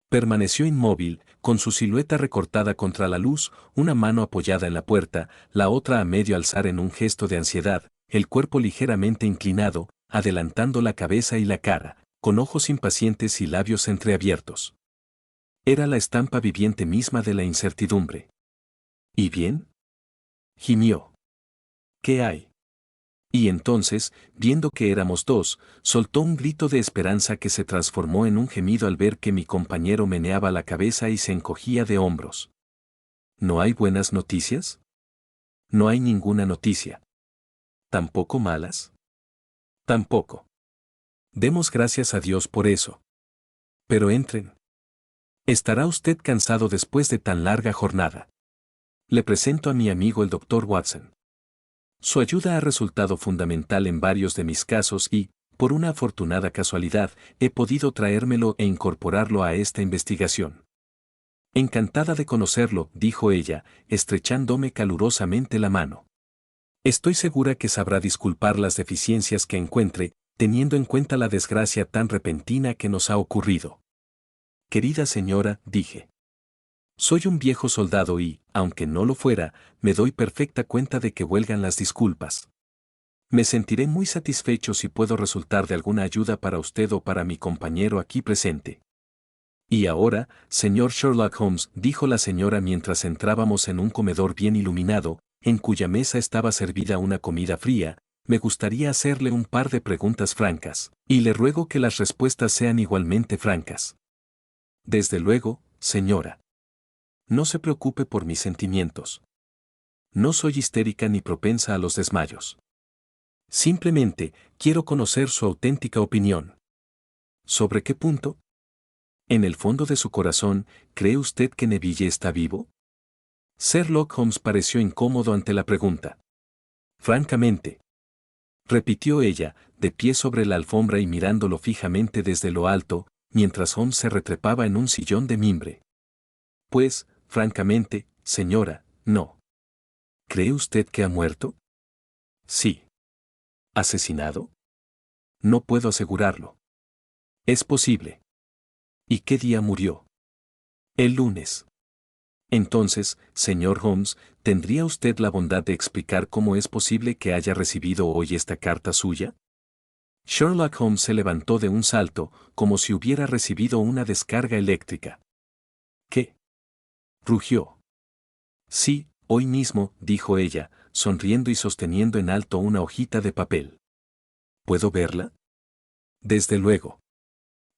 Permaneció inmóvil, con su silueta recortada contra la luz, una mano apoyada en la puerta, la otra a medio alzar en un gesto de ansiedad, el cuerpo ligeramente inclinado, adelantando la cabeza y la cara, con ojos impacientes y labios entreabiertos. Era la estampa viviente misma de la incertidumbre. ¿Y bien? Gimió. ¿Qué hay? Y entonces, viendo que éramos 2, soltó un grito de esperanza que se transformó en un gemido al ver que mi compañero meneaba la cabeza y se encogía de hombros. ¿No hay buenas noticias? No hay ninguna noticia. ¿Tampoco malas? Tampoco. Demos gracias a Dios por eso. Pero entren. Estará usted cansado después de tan larga jornada. Le presento a mi amigo el Dr. Watson. Su ayuda ha resultado fundamental en varios de mis casos y, por una afortunada casualidad, he podido traérmelo e incorporarlo a esta investigación. Encantada de conocerlo, dijo ella, estrechándome calurosamente la mano. Estoy segura que sabrá disculpar las deficiencias que encuentre, teniendo en cuenta la desgracia tan repentina que nos ha ocurrido. Querida señora, dije. Soy un viejo soldado y, aunque no lo fuera, me doy perfecta cuenta de que huelgan las disculpas. Me sentiré muy satisfecho si puedo resultar de alguna ayuda para usted o para mi compañero aquí presente. Y ahora, señor Sherlock Holmes, dijo la señora mientras entrábamos en un comedor bien iluminado, en cuya mesa estaba servida una comida fría, me gustaría hacerle un par de preguntas francas, y le ruego que las respuestas sean igualmente francas. Desde luego, señora. No se preocupe por mis sentimientos. No soy histérica ni propensa a los desmayos. Simplemente, quiero conocer su auténtica opinión. ¿Sobre qué punto? En el fondo de su corazón, ¿cree usted que Neville está vivo? Sherlock Holmes pareció incómodo ante la pregunta. Francamente. Repitió ella, de pie sobre la alfombra y mirándolo fijamente desde lo alto, mientras Holmes se retrepaba en un sillón de mimbre. Pues, francamente, señora, no. ¿Cree usted que ha muerto? Sí. ¿Asesinado? No puedo asegurarlo. Es posible. ¿Y qué día murió? El lunes. Entonces, señor Holmes, ¿tendría usted la bondad de explicar cómo es posible que haya recibido hoy esta carta suya? Sherlock Holmes se levantó de un salto, como si hubiera recibido una descarga eléctrica. ¿Qué? Rugió. Sí, hoy mismo, dijo ella, sonriendo y sosteniendo en alto una hojita de papel. ¿Puedo verla? Desde luego.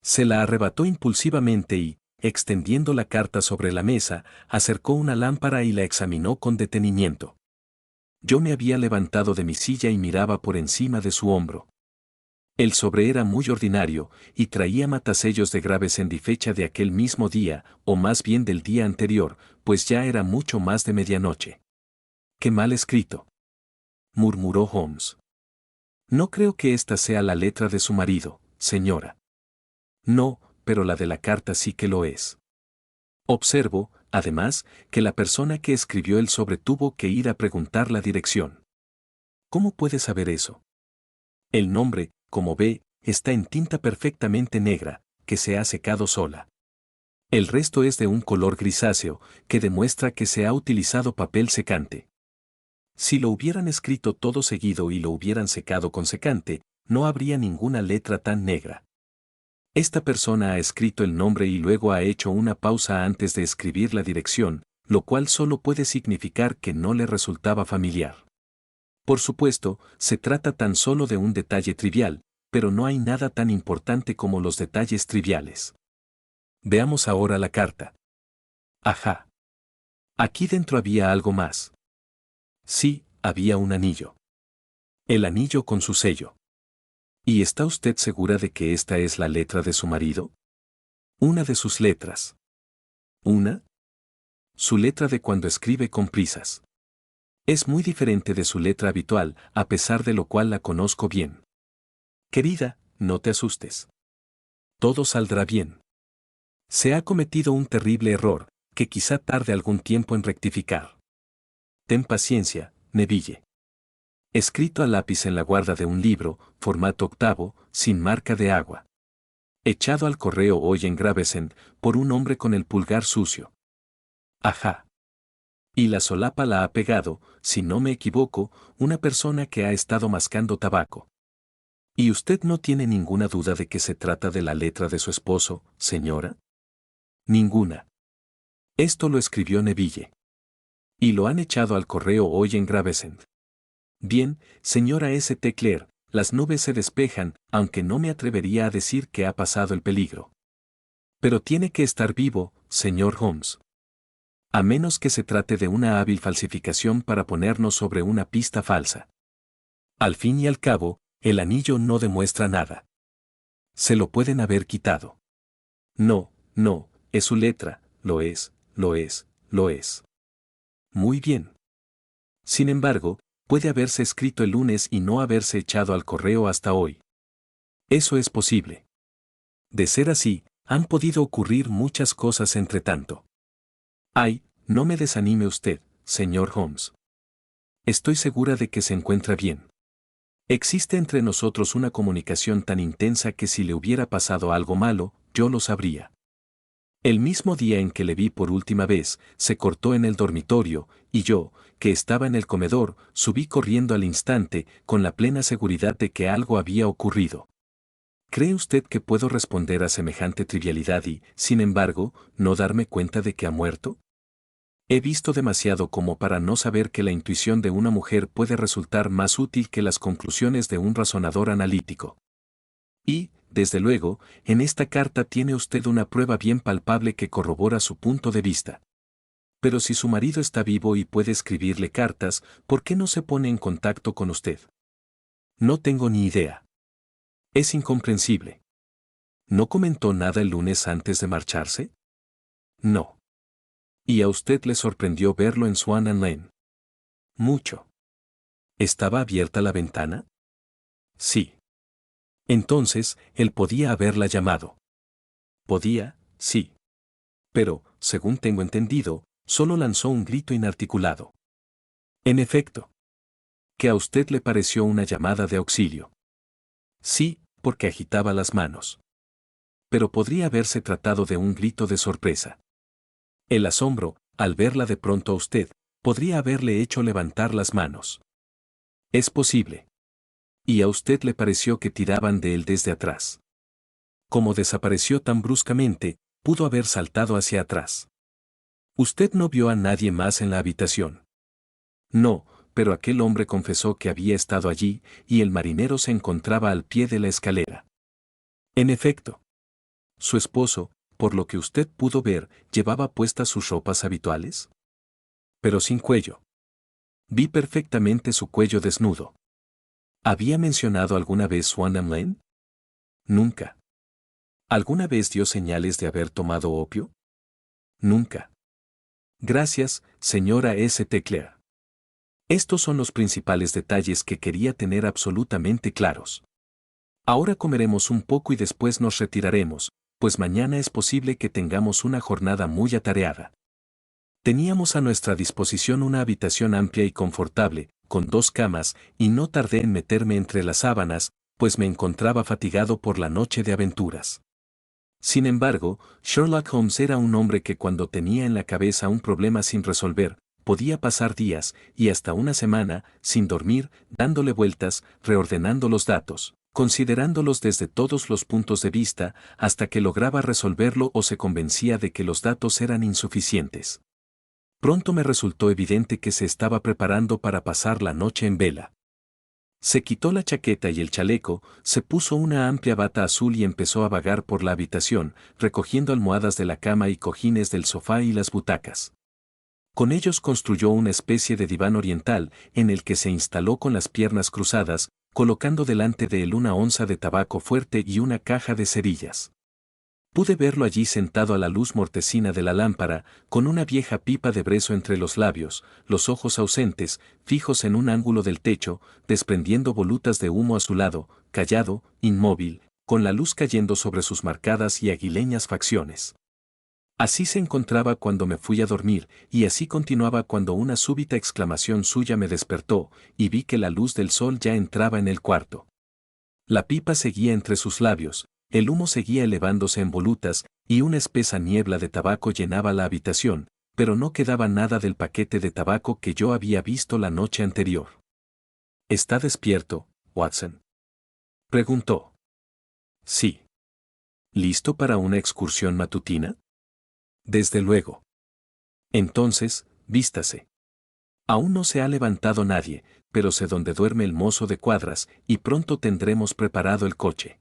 Se la arrebató impulsivamente y, extendiendo la carta sobre la mesa, acercó una lámpara y la examinó con detenimiento. Yo me había levantado de mi silla y miraba por encima de su hombro. El sobre era muy ordinario, y traía matasellos de graves en fecha de aquel mismo día, o más bien del día anterior, pues ya era mucho más de medianoche. ¡Qué mal escrito!, murmuró Holmes. No creo que esta sea la letra de su marido, señora. No, pero la de la carta sí que lo es. Observo, además, que la persona que escribió el sobre tuvo que ir a preguntar la dirección. ¿Cómo puede saber eso? El nombre, como ve, está en tinta perfectamente negra, que se ha secado sola. El resto es de un color grisáceo, que demuestra que se ha utilizado papel secante. Si lo hubieran escrito todo seguido y lo hubieran secado con secante, no habría ninguna letra tan negra. Esta persona ha escrito el nombre y luego ha hecho una pausa antes de escribir la dirección, lo cual solo puede significar que no le resultaba familiar. Por supuesto, se trata tan solo de un detalle trivial, pero no hay nada tan importante como los detalles triviales. Veamos ahora la carta. Ajá. Aquí dentro había algo más. Sí, había un anillo. El anillo con su sello. ¿Y está usted segura de que esta es la letra de su marido? Una de sus letras. ¿Una? Su letra de cuando escribe con prisas. Es muy diferente de su letra habitual, a pesar de lo cual la conozco bien. Querida, no te asustes. Todo saldrá bien. Se ha cometido un terrible error, que quizá tarde algún tiempo en rectificar. Ten paciencia, Neville. Escrito a lápiz en la guarda de un libro, formato octavo, sin marca de agua. Echado al correo hoy en Gravesend, por un hombre con el pulgar sucio. Ajá. Y la solapa la ha pegado, si no me equivoco, una persona que ha estado mascando tabaco. ¿Y usted no tiene ninguna duda de que se trata de la letra de su esposo, señora? Ninguna. Esto lo escribió Neville. Y lo han echado al correo hoy en Gravesend. Bien, señora St. Clair, las nubes se despejan, aunque no me atrevería a decir que ha pasado el peligro. Pero tiene que estar vivo, señor Holmes. A menos que se trate de una hábil falsificación para ponernos sobre una pista falsa. Al fin y al cabo, el anillo no demuestra nada. Se lo pueden haber quitado. No, no, es su letra, lo es, lo es, lo es. Muy bien. Sin embargo, puede haberse escrito el lunes y no haberse echado al correo hasta hoy. Eso es posible. De ser así, han podido ocurrir muchas cosas entre tanto. Ay, no me desanime usted, señor Holmes. Estoy segura de que se encuentra bien. Existe entre nosotros una comunicación tan intensa que si le hubiera pasado algo malo, yo lo sabría. El mismo día en que le vi por última vez, se cortó en el dormitorio, y yo, que estaba en el comedor, subí corriendo al instante, con la plena seguridad de que algo había ocurrido. ¿Cree usted que puedo responder a semejante trivialidad y, sin embargo, no darme cuenta de que ha muerto? He visto demasiado como para no saber que la intuición de una mujer puede resultar más útil que las conclusiones de un razonador analítico. Y, desde luego, en esta carta tiene usted una prueba bien palpable que corrobora su punto de vista. Pero si su marido está vivo y puede escribirle cartas, ¿por qué no se pone en contacto con usted? No tengo ni idea. Es incomprensible. ¿No comentó nada el lunes antes de marcharse? No. ¿Y a usted le sorprendió verlo en Swan and Lane? Mucho. ¿Estaba abierta la ventana? Sí. Entonces, él podía haberla llamado. Podía, sí. Pero, según tengo entendido, solo lanzó un grito inarticulado. En efecto. ¿Que a usted le pareció una llamada de auxilio? Sí, porque agitaba las manos. Pero podría haberse tratado de un grito de sorpresa. El asombro, al verla de pronto a usted, podría haberle hecho levantar las manos. Es posible. Y a usted le pareció que tiraban de él desde atrás. Como desapareció tan bruscamente, pudo haber saltado hacia atrás. Usted no vio a nadie más en la habitación. No, pero aquel hombre confesó que había estado allí, y el marinero se encontraba al pie de la escalera. En efecto. Su esposo, por lo que usted pudo ver, llevaba puestas sus ropas habituales. Pero sin cuello. Vi perfectamente su cuello desnudo. ¿Había mencionado alguna vez Swan and Lane? Nunca. ¿Alguna vez dio señales de haber tomado opio? Nunca. Gracias, señora St. Clair. Estos son los principales detalles que quería tener absolutamente claros. Ahora comeremos un poco y después nos retiraremos, pues mañana es posible que tengamos una jornada muy atareada. Teníamos a nuestra disposición una habitación amplia y confortable, con 2 camas, y no tardé en meterme entre las sábanas, pues me encontraba fatigado por la noche de aventuras. Sin embargo, Sherlock Holmes era un hombre que cuando tenía en la cabeza un problema sin resolver, podía pasar días, y hasta una semana, sin dormir, dándole vueltas, reordenando los datos, considerándolos desde todos los puntos de vista, hasta que lograba resolverlo o se convencía de que los datos eran insuficientes. Pronto me resultó evidente que se estaba preparando para pasar la noche en vela. Se quitó la chaqueta y el chaleco, se puso una amplia bata azul y empezó a vagar por la habitación, recogiendo almohadas de la cama y cojines del sofá y las butacas. Con ellos construyó una especie de diván oriental, en el que se instaló con las piernas cruzadas, colocando delante de él una onza de tabaco fuerte y una caja de cerillas. Pude verlo allí sentado a la luz mortecina de la lámpara, con una vieja pipa de brezo entre los labios, los ojos ausentes, fijos en un ángulo del techo, desprendiendo volutas de humo a su lado, callado, inmóvil, con la luz cayendo sobre sus marcadas y aguileñas facciones. Así se encontraba cuando me fui a dormir, y así continuaba cuando una súbita exclamación suya me despertó, y vi que la luz del sol ya entraba en el cuarto. La pipa seguía entre sus labios, el humo seguía elevándose en volutas, y una espesa niebla de tabaco llenaba la habitación, pero no quedaba nada del paquete de tabaco que yo había visto la noche anterior. ¿Está despierto, Watson?, preguntó. Sí. ¿Listo para una excursión matutina? Desde luego. Entonces, vístase. Aún no se ha levantado nadie, pero sé dónde duerme el mozo de cuadras, y pronto tendremos preparado el coche.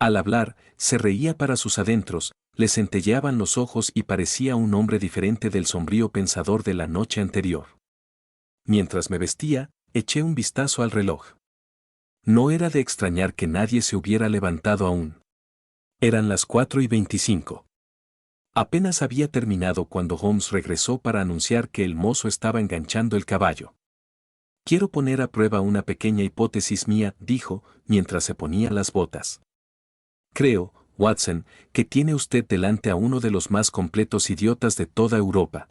Al hablar, se reía para sus adentros, le centelleaban los ojos y parecía un hombre diferente del sombrío pensador de la noche anterior. Mientras me vestía, eché un vistazo al reloj. No era de extrañar que nadie se hubiera levantado aún. Eran las 4:25. Apenas había terminado cuando Holmes regresó para anunciar que el mozo estaba enganchando el caballo. Quiero poner a prueba una pequeña hipótesis mía, dijo, mientras se ponía las botas. Creo, Watson, que tiene usted delante a uno de los más completos idiotas de toda Europa.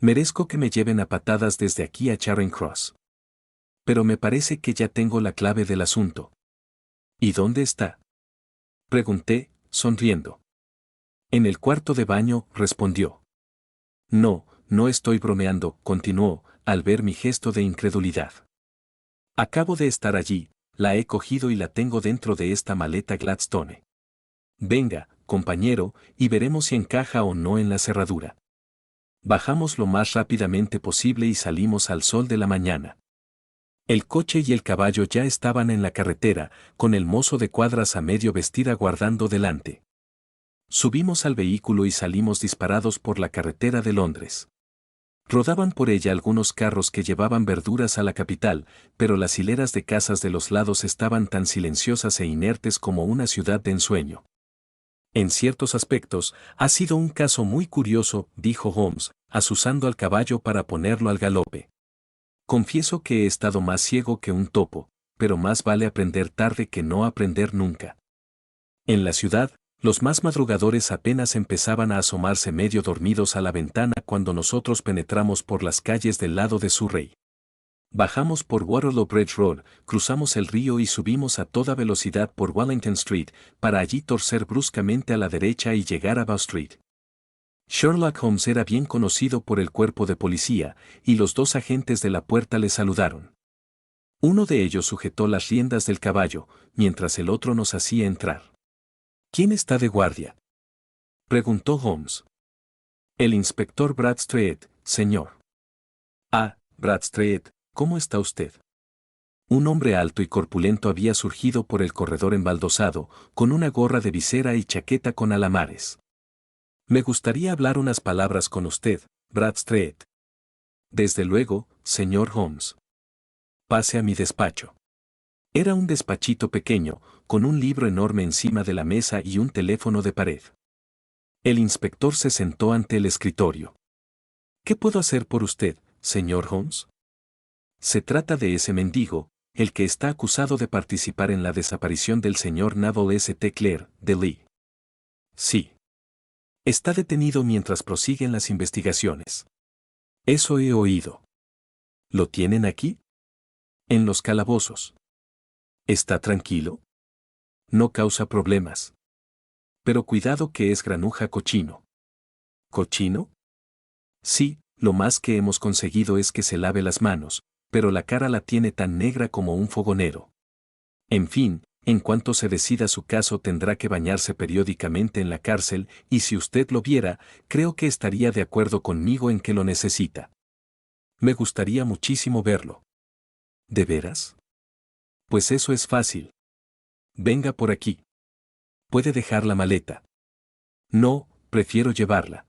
Merezco que me lleven a patadas desde aquí a Charing Cross. Pero me parece que ya tengo la clave del asunto. ¿Y dónde está?, pregunté, sonriendo. En el cuarto de baño, respondió. No, no estoy bromeando, continuó, al ver mi gesto de incredulidad. Acabo de estar allí, la he cogido y la tengo dentro de esta maleta Gladstone. Venga, compañero, y veremos si encaja o no en la cerradura. Bajamos lo más rápidamente posible y salimos al sol de la mañana. El coche y el caballo ya estaban en la carretera, con el mozo de cuadras a medio vestir aguardando delante. Subimos al vehículo y salimos disparados por la carretera de Londres. Rodaban por ella algunos carros que llevaban verduras a la capital, pero las hileras de casas de los lados estaban tan silenciosas e inertes como una ciudad de ensueño. En ciertos aspectos, ha sido un caso muy curioso, dijo Holmes, azuzando al caballo para ponerlo al galope. Confieso que he estado más ciego que un topo, pero más vale aprender tarde que no aprender nunca. En la ciudad, los más madrugadores apenas empezaban a asomarse medio dormidos a la ventana cuando nosotros penetramos por las calles del lado de Surrey. Bajamos por Waterloo Bridge Road, cruzamos el río y subimos a toda velocidad por Wellington Street, para allí torcer bruscamente a la derecha y llegar a Bow Street. Sherlock Holmes era bien conocido por el cuerpo de policía, y los 2 agentes de la puerta le saludaron. Uno de ellos sujetó las riendas del caballo, mientras el otro nos hacía entrar. ¿Quién está de guardia?, preguntó Holmes. El inspector Bradstreet, señor. Ah, Bradstreet, ¿cómo está usted? Un hombre alto y corpulento había surgido por el corredor embaldosado, con una gorra de visera y chaqueta con alamares. Me gustaría hablar unas palabras con usted, Bradstreet. Desde luego, señor Holmes. Pase a mi despacho. Era un despachito pequeño, con un libro enorme encima de la mesa y un teléfono de pared. El inspector se sentó ante el escritorio. ¿Qué puedo hacer por usted, señor Holmes? Se trata de ese mendigo, el que está acusado de participar en la desaparición del señor Naval St. Clair, de Lee. Sí. Está detenido mientras prosiguen las investigaciones. Eso he oído. ¿Lo tienen aquí? En los calabozos. ¿Está tranquilo? No causa problemas. Pero cuidado que es granuja cochino. ¿Cochino? Sí, lo más que hemos conseguido es que se lave las manos, pero la cara la tiene tan negra como un fogonero. En fin, en cuanto se decida su caso tendrá que bañarse periódicamente en la cárcel, y si usted lo viera, creo que estaría de acuerdo conmigo en que lo necesita. Me gustaría muchísimo verlo. ¿De veras? Pues eso es fácil. Venga por aquí. Puede dejar la maleta. No, prefiero llevarla.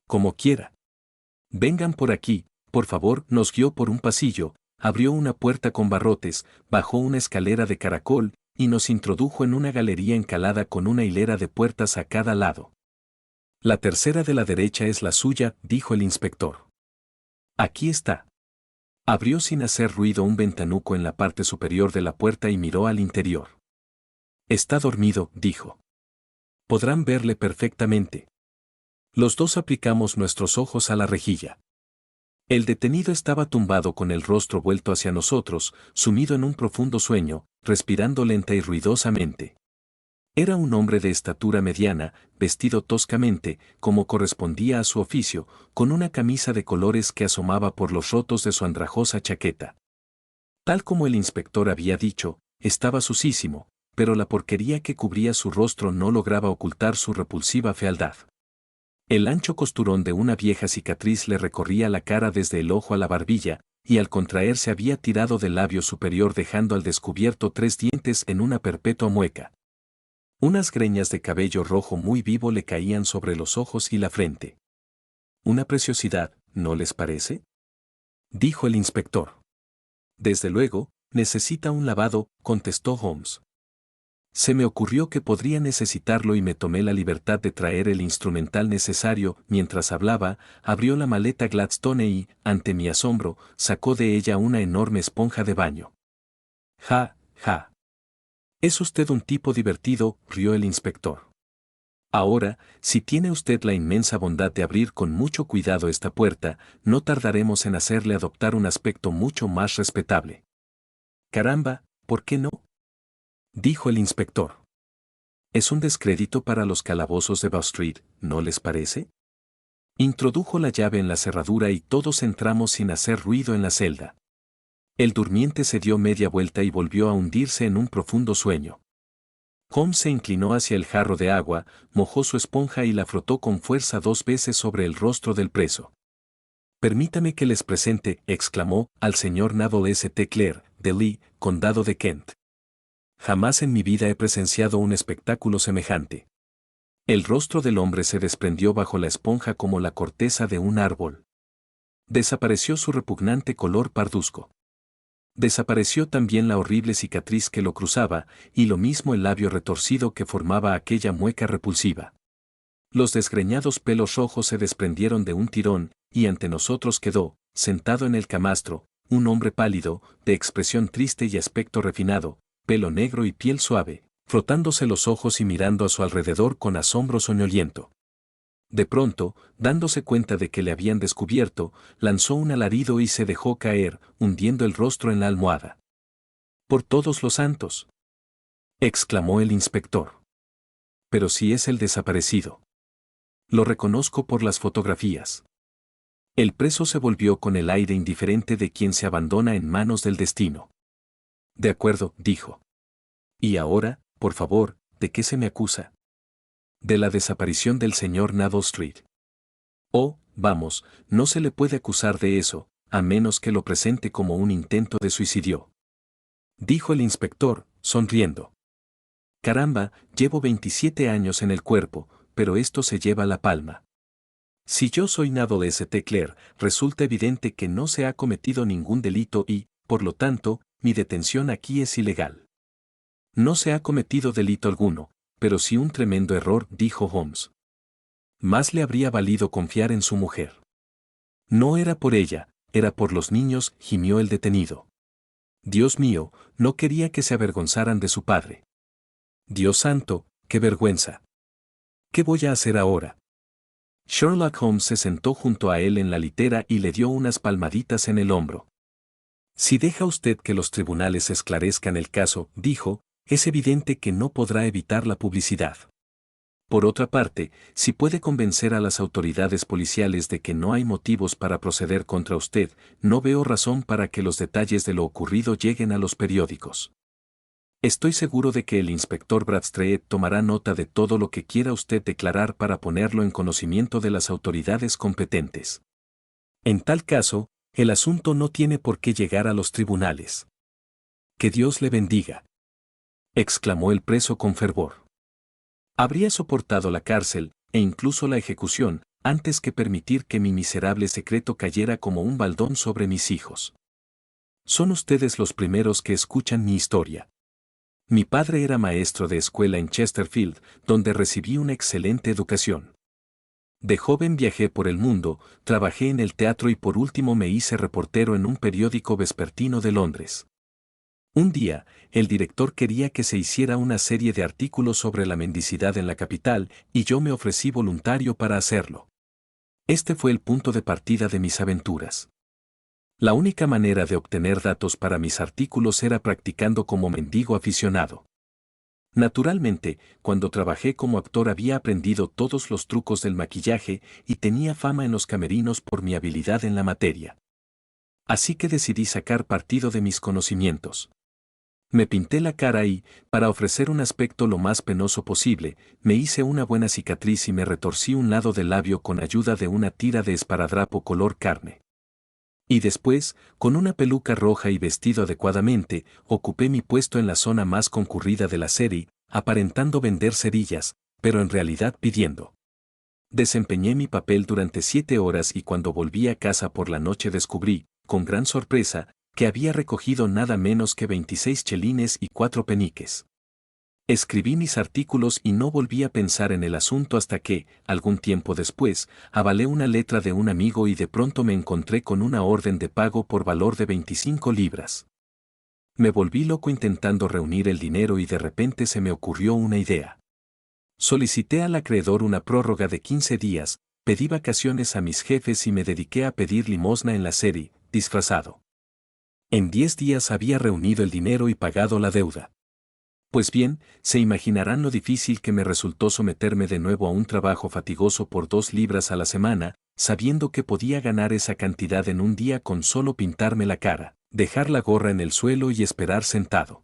Como quiera. Vengan por aquí, por favor. Nos guió por un pasillo, abrió una puerta con barrotes, bajó una escalera de caracol, y nos introdujo en una galería encalada con una hilera de puertas a cada lado. La tercera de la derecha es la suya, dijo el inspector. Aquí está. Abrió sin hacer ruido un ventanuco en la parte superior de la puerta y miró al interior. Está dormido, dijo. Podrán verle perfectamente. Los dos aplicamos nuestros ojos a la rejilla. El detenido estaba tumbado con el rostro vuelto hacia nosotros, sumido en un profundo sueño, respirando lenta y ruidosamente. Era un hombre de estatura mediana, vestido toscamente, como correspondía a su oficio, con una camisa de colores que asomaba por los rotos de su andrajosa chaqueta. Tal como el inspector había dicho, estaba sucísimo, pero la porquería que cubría su rostro no lograba ocultar su repulsiva fealdad. El ancho costurón de una vieja cicatriz le recorría la cara desde el ojo a la barbilla, y al contraerse había tirado del labio superior dejando al descubierto 3 dientes en una perpetua mueca. Unas greñas de cabello rojo muy vivo le caían sobre los ojos y la frente. Una preciosidad, ¿no les parece? Dijo el inspector. Desde luego, necesita un lavado, contestó Holmes. Se me ocurrió que podría necesitarlo y me tomé la libertad de traer el instrumental necesario. Mientras hablaba, abrió la maleta Gladstone y, ante mi asombro, sacó de ella una enorme esponja de baño. Ja, ja. Es usted un tipo divertido, rió el inspector. Ahora, si tiene usted la inmensa bondad de abrir con mucho cuidado esta puerta, no tardaremos en hacerle adoptar un aspecto mucho más respetable. Caramba, ¿por qué no? Dijo el inspector. Es un descrédito para los calabozos de Bow Street, ¿no les parece? Introdujo la llave en la cerradura y todos entramos sin hacer ruido en la celda. El durmiente se dio media vuelta y volvió a hundirse en un profundo sueño. Holmes se inclinó hacia el jarro de agua, mojó su esponja y la frotó con fuerza 2 veces sobre el rostro del preso. Permítame que les presente, exclamó, al señor Naval St. Clair, de Lee, condado de Kent. Jamás en mi vida he presenciado un espectáculo semejante. El rostro del hombre se desprendió bajo la esponja como la corteza de un árbol. Desapareció su repugnante color parduzco. Desapareció también la horrible cicatriz que lo cruzaba, y lo mismo el labio retorcido que formaba aquella mueca repulsiva. Los desgreñados pelos rojos se desprendieron de un tirón, y ante nosotros quedó, sentado en el camastro, un hombre pálido, de expresión triste y aspecto refinado, pelo negro y piel suave, frotándose los ojos y mirando a su alrededor con asombro soñoliento. De pronto, dándose cuenta de que le habían descubierto, lanzó un alarido y se dejó caer, hundiendo el rostro en la almohada. «¡Por todos los santos!», exclamó el inspector. «Pero si es el desaparecido. Lo reconozco por las fotografías». El preso se volvió con el aire indiferente de quien se abandona en manos del destino. «De acuerdo», dijo. «Y ahora, por favor, ¿de qué se me acusa?» «De la desaparición del señor Naval Street». «Oh, vamos, no se le puede acusar de eso, a menos que lo presente como un intento de suicidio», dijo el inspector, sonriendo. «Caramba, llevo 27 años en el cuerpo, pero esto se lleva la palma. Si yo soy Naval St. Clair, resulta evidente que no se ha cometido ningún delito y, por lo tanto, mi detención aquí es ilegal». «No se ha cometido delito alguno, pero sí un tremendo error», dijo Holmes. Más le habría valido confiar en su mujer. «No era por ella, era por los niños», gimió el detenido. «Dios mío, no quería que se avergonzaran de su padre». «Dios santo, qué vergüenza. ¿Qué voy a hacer ahora?». Sherlock Holmes se sentó junto a él en la litera y le dio unas palmaditas en el hombro. Si deja usted que los tribunales esclarezcan el caso, dijo, es evidente que no podrá evitar la publicidad. Por otra parte, si puede convencer a las autoridades policiales de que no hay motivos para proceder contra usted, no veo razón para que los detalles de lo ocurrido lleguen a los periódicos. Estoy seguro de que el inspector Bradstreet tomará nota de todo lo que quiera usted declarar para ponerlo en conocimiento de las autoridades competentes. En tal caso, el asunto no tiene por qué llegar a los tribunales. Que Dios le bendiga, exclamó el preso con fervor. Habría soportado la cárcel, e incluso la ejecución, antes que permitir que mi miserable secreto cayera como un baldón sobre mis hijos. Son ustedes los primeros que escuchan mi historia. Mi padre era maestro de escuela en Chesterfield, donde recibí una excelente educación. De joven viajé por el mundo, trabajé en el teatro y por último me hice reportero en un periódico vespertino de Londres. Un día, el director quería que se hiciera una serie de artículos sobre la mendicidad en la capital, y yo me ofrecí voluntario para hacerlo. Este fue el punto de partida de mis aventuras. La única manera de obtener datos para mis artículos era practicando como mendigo aficionado. Naturalmente, cuando trabajé como actor había aprendido todos los trucos del maquillaje y tenía fama en los camerinos por mi habilidad en la materia. Así que decidí sacar partido de mis conocimientos. Me pinté la cara y, para ofrecer un aspecto lo más penoso posible, me hice una buena cicatriz y me retorcí un lado del labio con ayuda de una tira de esparadrapo color carne. Y después, con una peluca roja y vestido adecuadamente, ocupé mi puesto en la zona más concurrida de la serie, aparentando vender cerillas, pero en realidad pidiendo. Desempeñé mi papel durante 7 horas y cuando volví a casa por la noche descubrí, con gran sorpresa, que había recogido nada menos que 26 chelines y 4 peniques. Escribí mis artículos y no volví a pensar en el asunto hasta que, algún tiempo después, avalé una letra de un amigo y de pronto me encontré con una orden de pago por valor de 25 libras. Me volví loco intentando reunir el dinero y de repente se me ocurrió una idea. Solicité al acreedor una prórroga de 15 días, pedí vacaciones a mis jefes y me dediqué a pedir limosna en la serie, disfrazado. En 10 días había reunido el dinero y pagado la deuda. Pues bien, se imaginarán lo difícil que me resultó someterme de nuevo a un trabajo fatigoso por 2 libras a la semana, sabiendo que podía ganar esa cantidad en un día con solo pintarme la cara, dejar la gorra en el suelo y esperar sentado.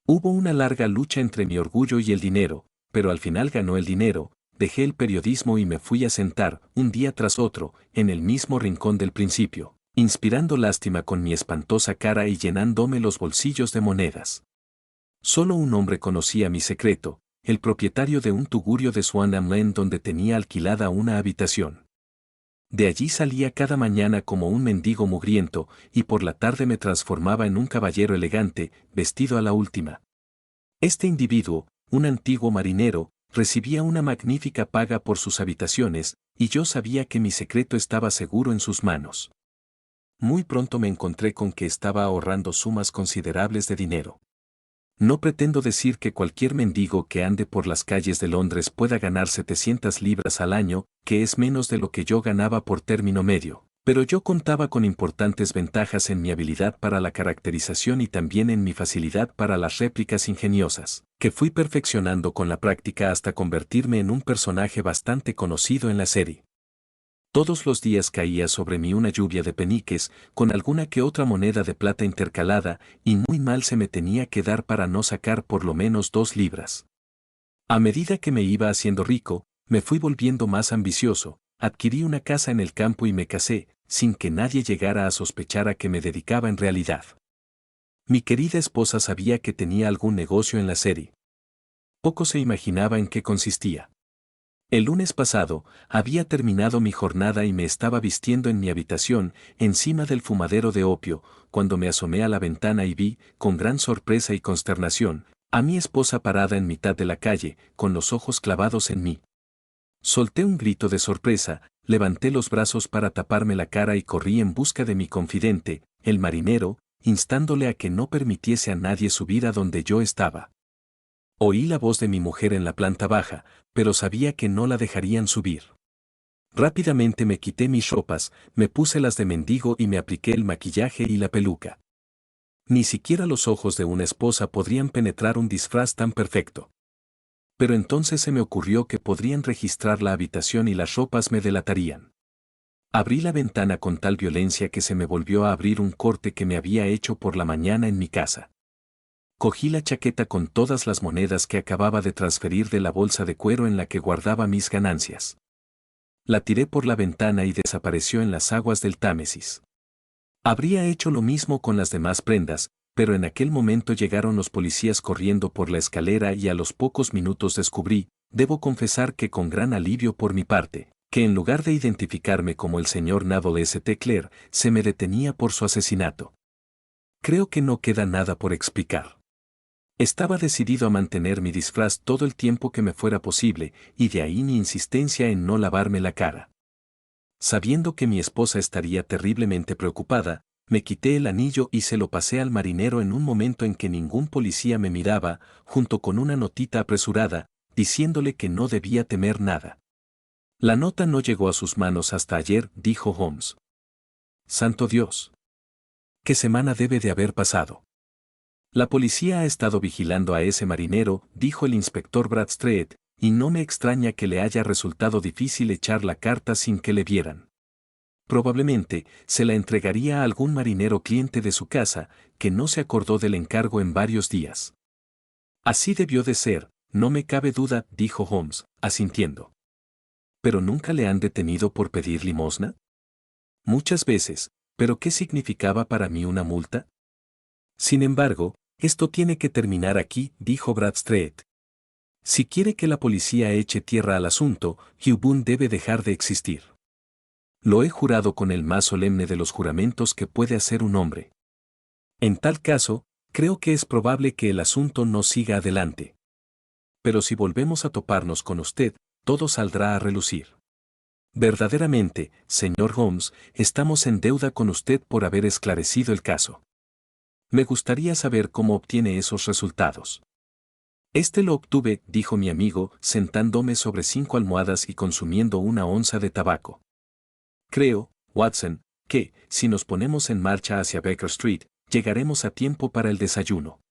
Hubo una larga lucha entre mi orgullo y el dinero, pero al final ganó el dinero, dejé el periodismo y me fui a sentar, un día tras otro, en el mismo rincón del principio, inspirando lástima con mi espantosa cara y llenándome los bolsillos de monedas. Solo un hombre conocía mi secreto, el propietario de un tugurio de Swanham Lane donde tenía alquilada una habitación. De allí salía cada mañana como un mendigo mugriento, y por la tarde me transformaba en un caballero elegante, vestido a la última. Este individuo, un antiguo marinero, recibía una magnífica paga por sus habitaciones, y yo sabía que mi secreto estaba seguro en sus manos. Muy pronto me encontré con que estaba ahorrando sumas considerables de dinero. No pretendo decir que cualquier mendigo que ande por las calles de Londres pueda ganar 700 libras al año, que es menos de lo que yo ganaba por término medio, pero yo contaba con importantes ventajas en mi habilidad para la caracterización y también en mi facilidad para las réplicas ingeniosas, que fui perfeccionando con la práctica hasta convertirme en un personaje bastante conocido en la serie. Todos los días caía sobre mí una lluvia de peniques, con alguna que otra moneda de plata intercalada, y muy mal se me tenía que dar para no sacar por lo menos 2 libras. A medida que me iba haciendo rico, me fui volviendo más ambicioso, adquirí una casa en el campo y me casé, sin que nadie llegara a sospechar a que me dedicaba en realidad. Mi querida esposa sabía que tenía algún negocio en la serie. Poco se imaginaba en qué consistía. El lunes pasado, había terminado mi jornada y me estaba vistiendo en mi habitación, encima del fumadero de opio, cuando me asomé a la ventana y vi, con gran sorpresa y consternación, a mi esposa parada en mitad de la calle, con los ojos clavados en mí. Solté un grito de sorpresa, levanté los brazos para taparme la cara y corrí en busca de mi confidente, el marinero, instándole a que no permitiese a nadie subir a donde yo estaba. Oí la voz de mi mujer en la planta baja, pero sabía que no la dejarían subir. Rápidamente me quité mis ropas, me puse las de mendigo y me apliqué el maquillaje y la peluca. Ni siquiera los ojos de una esposa podrían penetrar un disfraz tan perfecto. Pero entonces se me ocurrió que podrían registrar la habitación y las ropas me delatarían. Abrí la ventana con tal violencia que se me volvió a abrir un corte que me había hecho por la mañana en mi casa. Cogí la chaqueta con todas las monedas que acababa de transferir de la bolsa de cuero en la que guardaba mis ganancias. La tiré por la ventana y desapareció en las aguas del Támesis. Habría hecho lo mismo con las demás prendas, pero en aquel momento llegaron los policías corriendo por la escalera y a los pocos minutos descubrí, debo confesar que con gran alivio por mi parte, que en lugar de identificarme como el señor Naval St. Clair, se me detenía por su asesinato. Creo que no queda nada por explicar. Estaba decidido a mantener mi disfraz todo el tiempo que me fuera posible, y de ahí mi insistencia en no lavarme la cara. Sabiendo que mi esposa estaría terriblemente preocupada, me quité el anillo y se lo pasé al marinero en un momento en que ningún policía me miraba, junto con una notita apresurada, diciéndole que no debía temer nada. La nota no llegó a sus manos hasta ayer, dijo Holmes. ¡Santo Dios! ¿Qué semana debe de haber pasado? La policía ha estado vigilando a ese marinero, dijo el inspector Bradstreet, y no me extraña que le haya resultado difícil echar la carta sin que le vieran. Probablemente se la entregaría a algún marinero cliente de su casa, que no se acordó del encargo en varios días. Así debió de ser, no me cabe duda, dijo Holmes, asintiendo. ¿Pero nunca le han detenido por pedir limosna? Muchas veces, ¿pero qué significaba para mí una multa? Sin embargo, esto tiene que terminar aquí, dijo Bradstreet. Si quiere que la policía eche tierra al asunto, Hugh Boone debe dejar de existir. Lo he jurado con el más solemne de los juramentos que puede hacer un hombre. En tal caso, creo que es probable que el asunto no siga adelante. Pero si volvemos a toparnos con usted, todo saldrá a relucir. Verdaderamente, señor Holmes, estamos en deuda con usted por haber esclarecido el caso. Me gustaría saber cómo obtiene esos resultados. Este lo obtuve, dijo mi amigo, sentándome sobre 5 almohadas y consumiendo una onza de tabaco. Creo, Watson, que, si nos ponemos en marcha hacia Baker Street, llegaremos a tiempo para el desayuno.